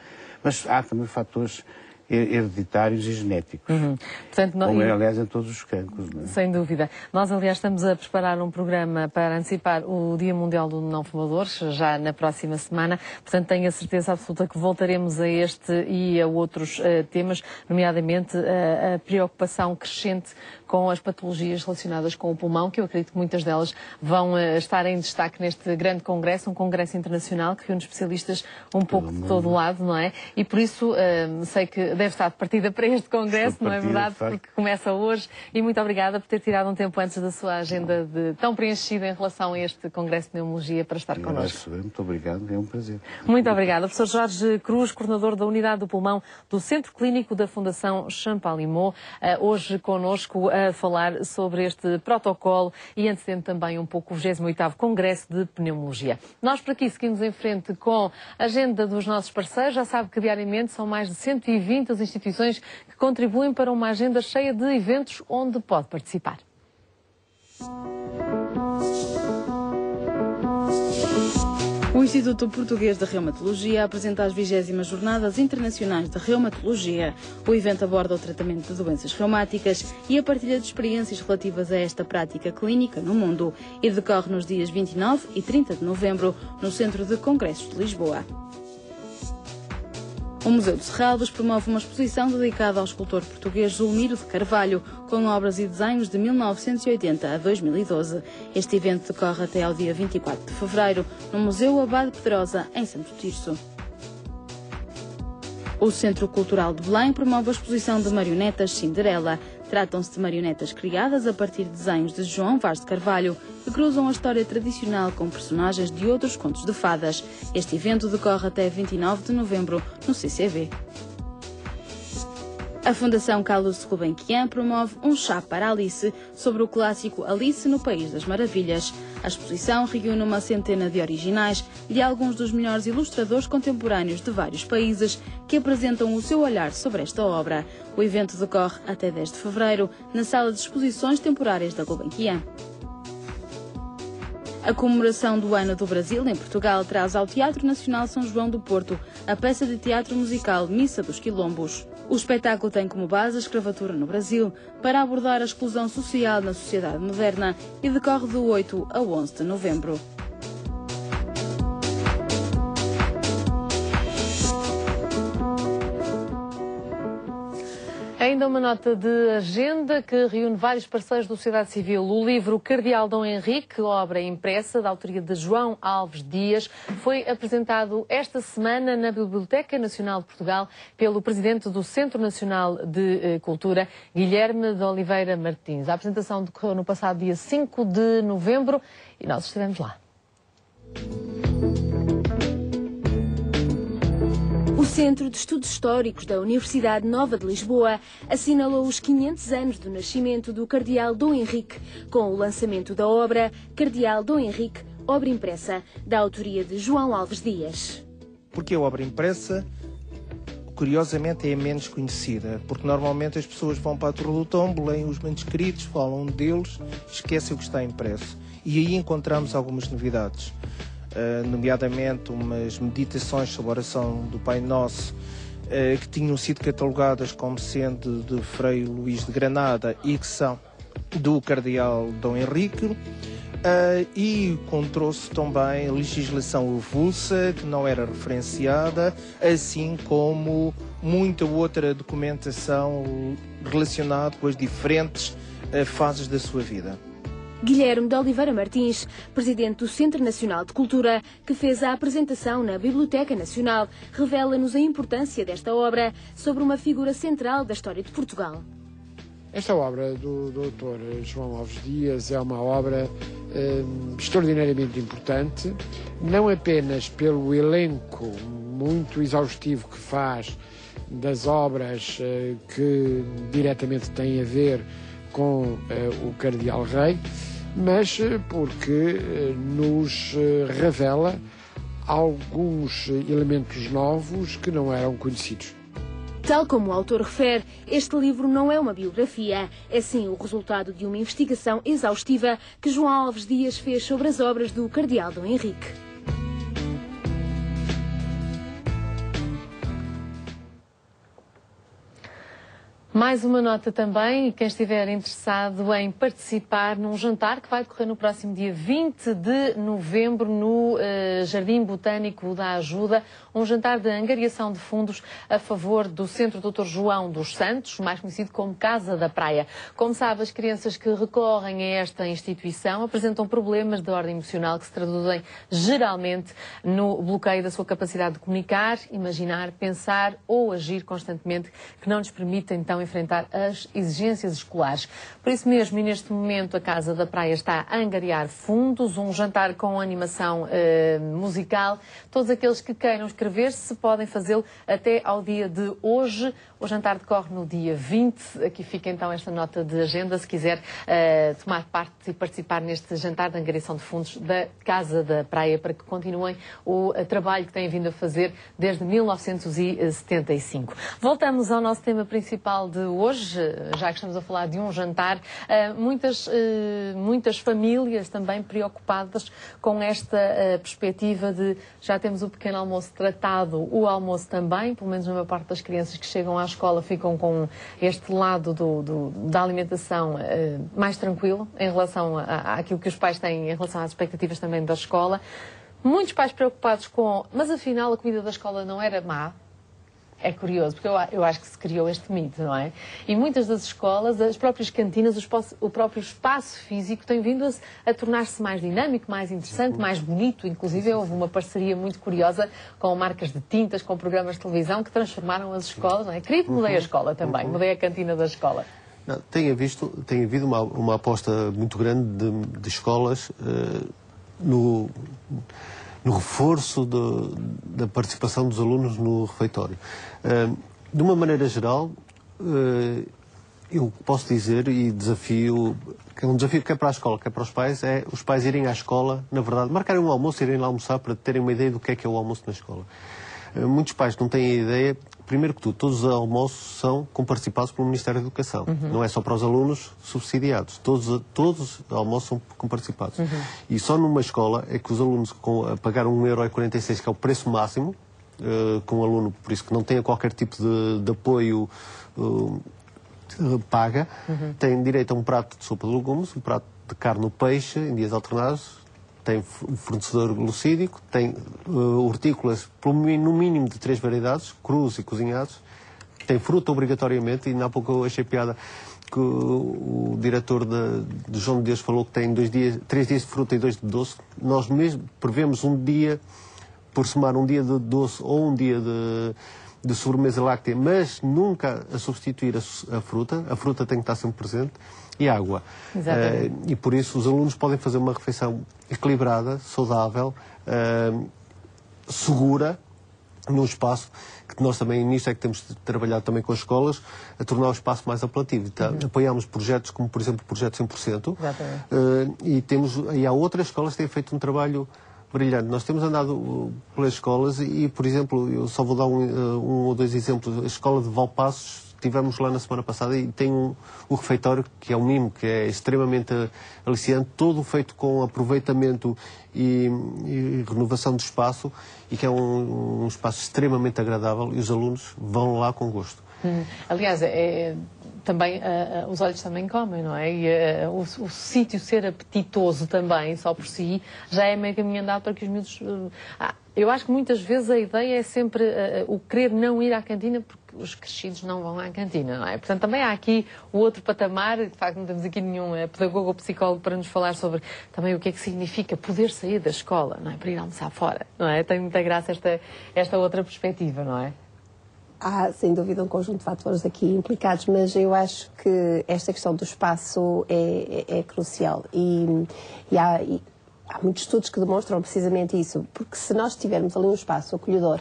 mas há também fatores hereditários e genéticos. Portanto, como é, aliás, em todos os cancros. Não é? Sem dúvida. Nós, aliás, estamos a preparar um programa para antecipar o Dia Mundial do Não Fumadores, já na próxima semana. Portanto, tenho a certeza absoluta que voltaremos a este e a outros temas, nomeadamente a preocupação crescente com as patologias relacionadas com o pulmão, que eu acredito que muitas delas vão estar em destaque neste grande congresso, um congresso internacional que reúne especialistas um pouco de todo lado, não é? E por isso sei que deve estar de partida para este congresso, não é verdade? Porque começa hoje. E muito obrigada por ter tirado um tempo antes da sua agenda tão preenchida em relação a este congresso de pneumologia para estar connosco. Muito obrigado, é um prazer. Muito obrigada. Professor Jorge Cruz, coordenador da Unidade do Pulmão do Centro Clínico da Fundação Champalimau, hoje connosco a falar sobre este protocolo e antecedendo também um pouco o 28º Congresso de Pneumologia. Nós por aqui seguimos em frente com a agenda dos nossos parceiros. Já sabe que diariamente são mais de 120 as instituições que contribuem para uma agenda cheia de eventos onde pode participar. O Instituto Português de Reumatologia apresenta as 20º Jornadas Internacionais de Reumatologia. O evento aborda o tratamento de doenças reumáticas e a partilha de experiências relativas a esta prática clínica no mundo e decorre nos dias 29 e 30 de novembro no Centro de Congressos de Lisboa. O Museu de Serralves promove uma exposição dedicada ao escultor português Zulmiro de Carvalho, com obras e desenhos de 1980 a 2012. Este evento decorre até ao dia 24 de fevereiro, no Museu Abade Pedrosa, em Santo Tirso. O Centro Cultural de Belém promove a exposição de marionetas Cinderela. Tratam-se de marionetas criadas a partir de desenhos de João Vaz de Carvalho, que cruzam a história tradicional com personagens de outros contos de fadas. Este evento decorre até 29 de novembro no CCV. A Fundação Carlos Gulbenkian promove um chá para Alice sobre o clássico Alice no País das Maravilhas. A exposição reúne uma centena de originais de alguns dos melhores ilustradores contemporâneos de vários países que apresentam o seu olhar sobre esta obra. O evento decorre até 10 de fevereiro na Sala de Exposições Temporárias da Gulbenkian. A comemoração do Ano do Brasil em Portugal traz ao Teatro Nacional São João do Porto a peça de teatro musical Missa dos Quilombos. O espetáculo tem como base a escravatura no Brasil para abordar a exclusão social na sociedade moderna e decorre do 8 a 11 de novembro. Ainda uma nota de agenda que reúne vários parceiros da sociedade civil. O livro Cardeal Dom Henrique, obra impressa da autoria de João Alves Dias, foi apresentado esta semana na Biblioteca Nacional de Portugal pelo presidente do Centro Nacional de Cultura, Guilherme de Oliveira Martins. A apresentação decorreu no passado dia 5 de novembro e nós estivemos lá. O Centro de Estudos Históricos da Universidade Nova de Lisboa assinalou os 500 anos do nascimento do Cardeal Dom Henrique, com o lançamento da obra Cardeal Dom Henrique, obra impressa, da autoria de João Alves Dias. Porque a obra impressa, curiosamente, é menos conhecida, porque normalmente as pessoas vão para a Torre do Tombo, leem os manuscritos, falam deles, esquecem o que está impresso. E aí encontramos algumas novidades. Nomeadamente umas meditações sobre a oração do Pai Nosso que tinham sido catalogadas como sendo de Frei Luís de Granada e que são do Cardeal Dom Henrique, e encontrou-se também legislação avulsa que não era referenciada, assim como muita outra documentação relacionada com as diferentes fases da sua vida. Guilherme de Oliveira Martins, presidente do Centro Nacional de Cultura, que fez a apresentação na Biblioteca Nacional, revela-nos a importância desta obra sobre uma figura central da história de Portugal. Esta obra do Dr. João Alves Dias é uma obra extraordinariamente importante, não apenas pelo elenco muito exaustivo que faz das obras que diretamente têm a ver com o Cardeal Rei, mas porque nos revela alguns elementos novos que não eram conhecidos. Tal como o autor refere, este livro não é uma biografia, é sim o resultado de uma investigação exaustiva que João Alves Dias fez sobre as obras do Cardeal Dom Henrique. Mais uma nota também, quem estiver interessado em participar num jantar que vai decorrer no próximo dia 20 de novembro no Jardim Botânico da Ajuda, um jantar de angariação de fundos a favor do Centro Dr. João dos Santos, mais conhecido como Casa da Praia. Como sabe, as crianças que recorrem a esta instituição apresentam problemas de ordem emocional que se traduzem geralmente no bloqueio da sua capacidade de comunicar, imaginar, pensar ou agir constantemente, que não lhes permite então enfrentar as exigências escolares. Por isso mesmo, e neste momento, a Casa da Praia está a angariar fundos, um jantar com animação musical. Todos aqueles que queiram inscrever-se podem fazê-lo até ao dia de hoje. O jantar decorre no dia 20. Aqui fica então esta nota de agenda, se quiser tomar parte e participar neste jantar de angariação de fundos da Casa da Praia, para que continuem o trabalho que têm vindo a fazer desde 1975. Voltamos ao nosso tema principal de hoje, já que estamos a falar de um jantar. Muitas famílias também preocupadas com esta perspectiva de já temos o pequeno almoço tratado, o almoço também, pelo menos a maior parte das crianças que chegam à escola ficam com este lado da alimentação mais tranquilo em relação àquilo que os pais têm em relação às expectativas também da escola. Muitos pais preocupados com, mas afinal a comida da escola não era má. É curioso, porque eu acho que se criou este mito, não é? E muitas das escolas, as próprias cantinas, o próprio espaço físico tem vindo a tornar-se mais dinâmico, mais interessante, mais bonito. Inclusive, houve uma parceria muito curiosa com marcas de tintas, com programas de televisão que transformaram as escolas, não é? Creio que mudei a escola também, mudei a cantina da escola. Não, tem havido uma aposta muito grande de escolas no reforço da participação dos alunos no refeitório. De uma maneira geral, eu posso dizer e desafio, que é um desafio que é para a escola, que é para os pais, é os pais irem à escola, na verdade, marcarem um almoço e irem lá almoçar para terem uma ideia do que é o almoço na escola. Muitos pais não têm a ideia, primeiro que tudo, todos os almoços são comparticipados pelo Ministério da Educação. Não é só para os alunos subsidiados. Todos os almoços são comparticipados. E só numa escola é que os alunos pagaram 1,46 €, que é o preço máximo, com um aluno, por isso que não tenha qualquer tipo de apoio paga, tem direito a um prato de sopa de legumes, um prato de carne ou peixe, em dias alternados, tem um fornecedor glucídico, tem hortícolas no mínimo de 3 variedades, crus e cozinhados, tem fruta obrigatoriamente, e há pouco eu achei piada que o diretor de João de Deus falou que tem 3 dias de fruta e 2 de doce. Nós mesmo prevemos um dia, por semana, um dia de doce ou um dia de sobremesa láctea, mas nunca a substituir a fruta. A fruta tem que estar sempre presente. E água. E por isso os alunos podem fazer uma refeição equilibrada, saudável, segura, num espaço que nós também, nisto é que temos de trabalhar também com as escolas, a tornar o espaço mais apelativo. Então, apoiamos projetos como, por exemplo, o Projeto 100%, e há outras escolas que têm feito um trabalho brilhante. Nós temos andado pelas escolas e, por exemplo, eu só vou dar um ou dois exemplos. A escola de Valpassos, tivemos lá na semana passada, e tem um refeitório que é um mimo, que é extremamente aliciante, todo feito com aproveitamento e renovação do espaço, e que é um espaço extremamente agradável, e os alunos vão lá com gosto. Aliás, também os olhos também comem, não é? E o sítio ser apetitoso também, só por si, já é meio caminho andado para que os miúdos... eu acho que muitas vezes a ideia é sempre o querer não ir à cantina, porque os crescidos não vão à cantina, não é? Portanto, também há aqui o outro patamar, de facto não temos aqui nenhum pedagogo ou psicólogo para nos falar sobre também o que é que significa poder sair da escola, não é? Para ir almoçar fora, não é? Tem muita graça esta outra perspectiva, não é? Há, sem dúvida, um conjunto de fatores aqui implicados, mas eu acho que esta questão do espaço é crucial. E há muitos estudos que demonstram precisamente isso, porque se nós tivermos ali um espaço acolhedor,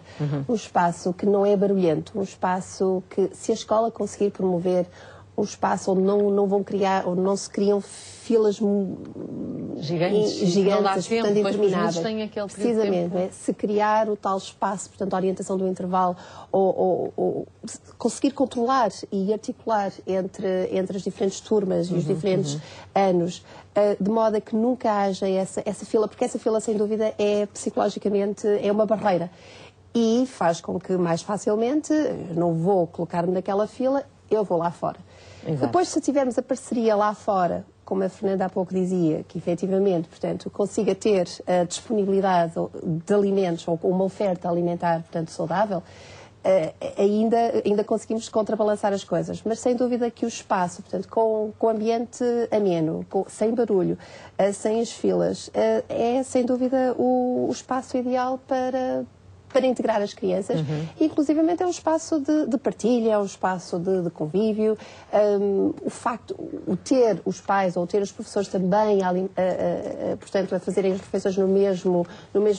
um espaço que não é barulhento, um espaço que, se a escola conseguir promover um espaço onde não vão criar, onde não se criam filas gigantes, não dá tempo, portanto, intermináveis. Precisamente, é? Se criar o tal espaço, portanto, a orientação do intervalo, ou conseguir controlar e articular entre as diferentes turmas e os diferentes anos, de modo a que nunca haja essa fila, porque essa fila, sem dúvida, psicologicamente é uma barreira. E faz com que, mais facilmente, não vou colocar-me naquela fila, eu vou lá fora. Exato. Depois, se tivermos a parceria lá fora, como a Fernanda há pouco dizia, que efetivamente, portanto, consiga ter a disponibilidade de alimentos ou uma oferta alimentar, portanto, saudável, ainda conseguimos contrabalançar as coisas. Mas sem dúvida que o espaço, portanto, com ambiente ameno, sem barulho, sem as filas, é sem dúvida o espaço ideal para integrar as crianças, inclusivamente é um espaço de partilha, é um espaço de convívio. O facto de ter os pais ou ter os professores também portanto, a fazerem as refeições no mesmo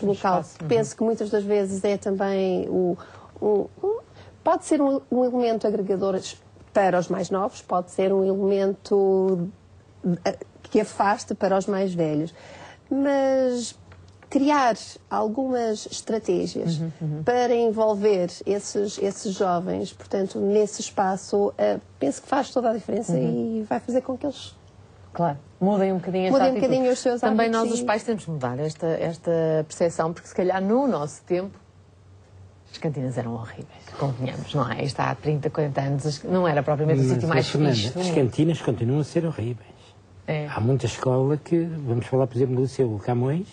local, penso que muitas das vezes é também pode ser um elemento agregador para os mais novos, pode ser um elemento que afaste para os mais velhos, mas criar algumas estratégias para envolver esses jovens, portanto, nesse espaço, penso que faz toda a diferença e vai fazer com que eles... Claro, mudem um bocadinho os seus Também hábitos, nós, os pais, temos de mudar esta percepção, porque se calhar no nosso tempo as cantinas eram horríveis, convenhamos, não é? Isto há 30, 40 anos não era propriamente o sítio mais fixe. As cantinas continuam a ser horríveis. Há muita escola que, vamos falar, por exemplo, do Liceu Camões,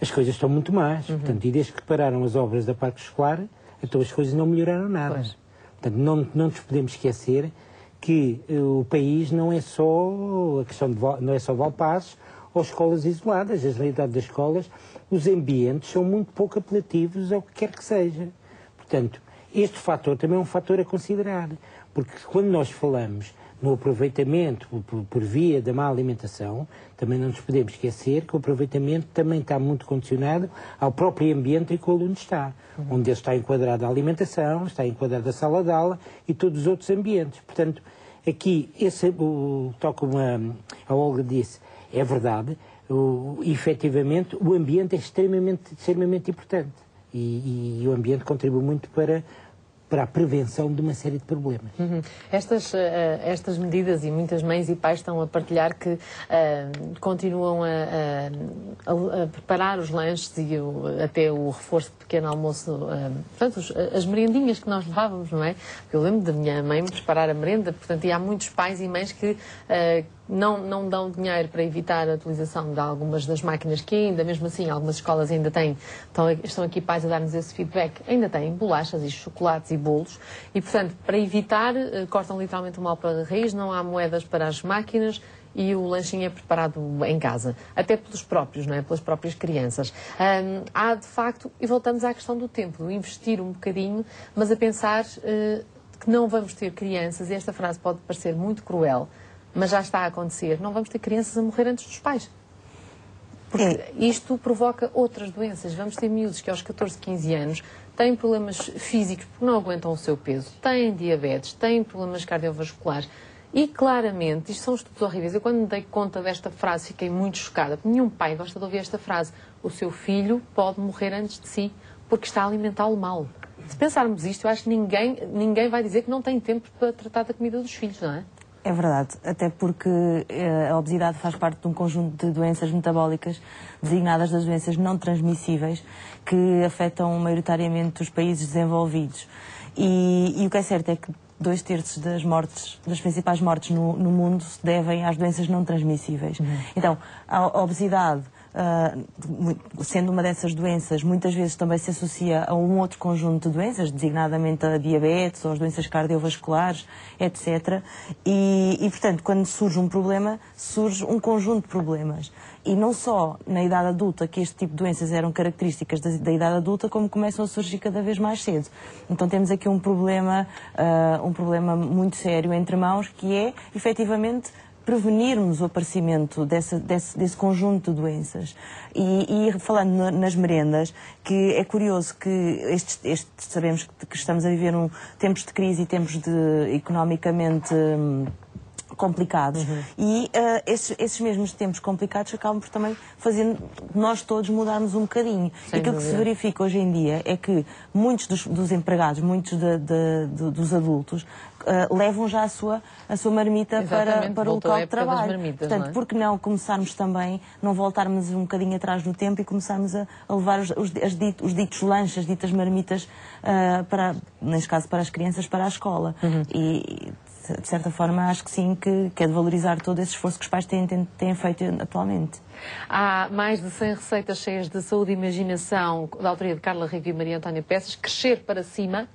as coisas estão muito más. Portanto, e desde que pararam as obras da Parque Escolar, então as coisas não melhoraram nada. Pois. Portanto, não nos podemos esquecer que o país não é só a questão não é só Valpassos ou escolas isoladas. A realidade das escolas, os ambientes são muito pouco apelativos ao que quer que seja. Portanto, este fator também é um fator a considerar, porque quando nós falamos no aproveitamento por via da má alimentação, também não nos podemos esquecer que o aproveitamento também está muito condicionado ao próprio ambiente em que o aluno está, onde ele está enquadrado a alimentação, está enquadrado a sala de aula e todos os outros ambientes. Portanto, aqui, tal como a Olga disse, é verdade, efetivamente o ambiente é extremamente importante. e o ambiente contribui muito para a prevenção de uma série de problemas. Estas medidas, e muitas mães e pais estão a partilhar que continuam a preparar os lanches e até o reforço de pequeno almoço, portanto, as merendinhas que nós levávamos, não é? Eu lembro da minha mãe me preparar a merenda, portanto, e há muitos pais e mães que não dão dinheiro para evitar a utilização de algumas das máquinas que ainda, mesmo assim, algumas escolas ainda têm, estão aqui pais a dar-nos esse feedback, ainda têm bolachas e chocolates e bolos, e, portanto, para evitar, cortam literalmente o mal pela raiz, não há moedas para as máquinas e o lanchinho é preparado em casa, até pelos próprios, não é? Pelas próprias crianças. Há, de facto, e voltamos à questão do tempo, do investir um bocadinho, mas a pensar que não vamos ter crianças, e esta frase pode parecer muito cruel, mas já está a acontecer, não vamos ter crianças a morrer antes dos pais. Porque isto provoca outras doenças. Vamos ter miúdos que aos 14, 15 anos têm problemas físicos porque não aguentam o seu peso, têm diabetes, têm problemas cardiovasculares. E claramente, isto são estudos horríveis. Eu quando me dei conta desta frase fiquei muito chocada. Nenhum pai gosta de ouvir esta frase. O seu filho pode morrer antes de si porque está a alimentá-lo mal. Se pensarmos isto, eu acho que ninguém vai dizer que não tem tempo para tratar da comida dos filhos, não é? É verdade, até porque a obesidade faz parte de um conjunto de doenças metabólicas designadas das doenças não transmissíveis que afetam maioritariamente os países desenvolvidos. E o que é certo é que 2/3 das principais mortes no mundo se devem às doenças não transmissíveis. Então, a obesidade, sendo uma dessas doenças, muitas vezes também se associa a um outro conjunto de doenças, designadamente a diabetes ou as doenças cardiovasculares, etc. E, portanto, quando surge um problema, surge um conjunto de problemas. E não só na idade adulta, que este tipo de doenças eram características da idade adulta, como começam a surgir cada vez mais cedo. Então temos aqui um problema muito sério entre mãos, que é, efetivamente, prevenirmos o aparecimento desse conjunto de doenças. E falando nas merendas, que é curioso que sabemos que estamos a viver tempos de crise e tempos economicamente complicados. E esses mesmos tempos complicados acabam por também fazer nós todos mudarmos um bocadinho. Sem Aquilo dúvida. que se verifica hoje em dia é que muitos dos empregados, muitos dos adultos, levam já a sua marmita para o local de trabalho. Marmitas, Portanto, não é? por que não começarmos também, não voltarmos um bocadinho atrás no tempo e começarmos a levar os ditos lanches, as ditas marmitas, neste caso para as crianças, para a escola. E de certa forma, acho que sim, que é de valorizar todo esse esforço que os pais têm feito atualmente. Há mais de 100 receitas cheias de saúde e imaginação, da autoria de Carla Rico e Maria Antónia Peças. Crescer para cima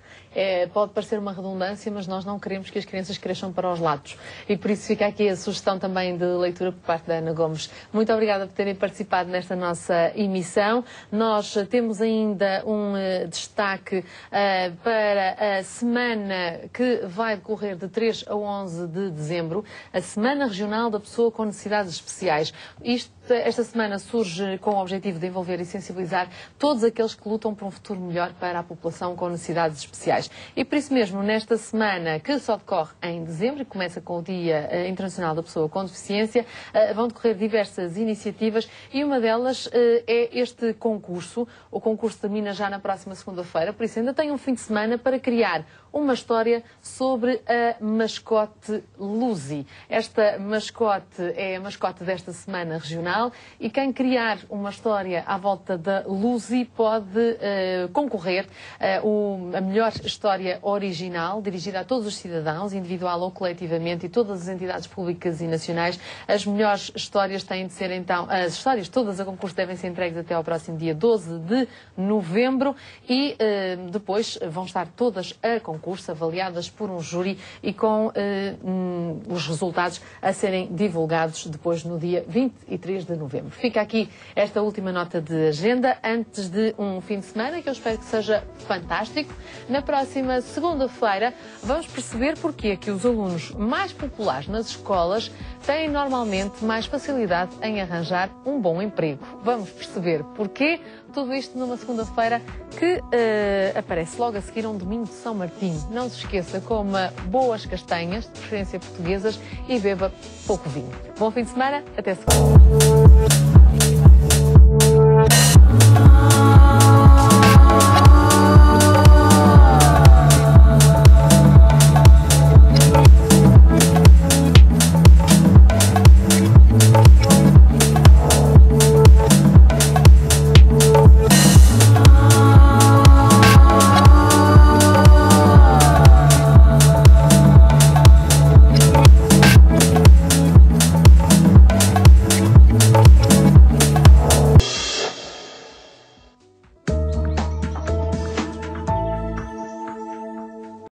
pode parecer uma redundância, mas nós não queremos que as crianças cresçam para os lados. E por isso fica aqui a sugestão também de leitura por parte da Ana Gomes. Muito obrigada por terem participado nesta nossa emissão. Nós temos ainda um destaque para a semana que vai decorrer de 3 a 11 de dezembro, a Semana Regional da Pessoa com Necessidades Especiais. Esta semana surge com o objetivo de envolver e sensibilizar todos aqueles que lutam por um futuro melhor para a população com necessidades especiais. E por isso mesmo, nesta semana, que só decorre em dezembro, e começa com o Dia Internacional da Pessoa com Deficiência, vão decorrer diversas iniciativas e uma delas é este concurso. O concurso termina já na próxima segunda-feira, por isso ainda tem um fim de semana para criar uma história sobre a mascote Lucy. Esta mascote é a mascote desta semana regional e quem criar uma história à volta da Lucy pode concorrer a melhor história original, dirigida a todos os cidadãos, individual ou coletivamente, e todas as entidades públicas e nacionais. As melhores histórias têm de ser, então, as histórias todas a concurso devem ser entregues até ao próximo dia 12 de novembro e depois vão estar todas a concurso, avaliadas por um júri e com os resultados a serem divulgados depois no dia 23 de novembro. Fica aqui esta última nota de agenda antes de um fim de semana que eu espero que seja fantástico. Na próxima segunda-feira vamos perceber porque é que os alunos mais populares nas escolas têm normalmente mais facilidade em arranjar um bom emprego. Vamos perceber porquê. Tudo isto numa segunda-feira que aparece logo a seguir a um domingo de São Martinho. Não se esqueça, coma boas castanhas, de preferência portuguesas, e beba pouco vinho. Bom fim de semana, até segunda.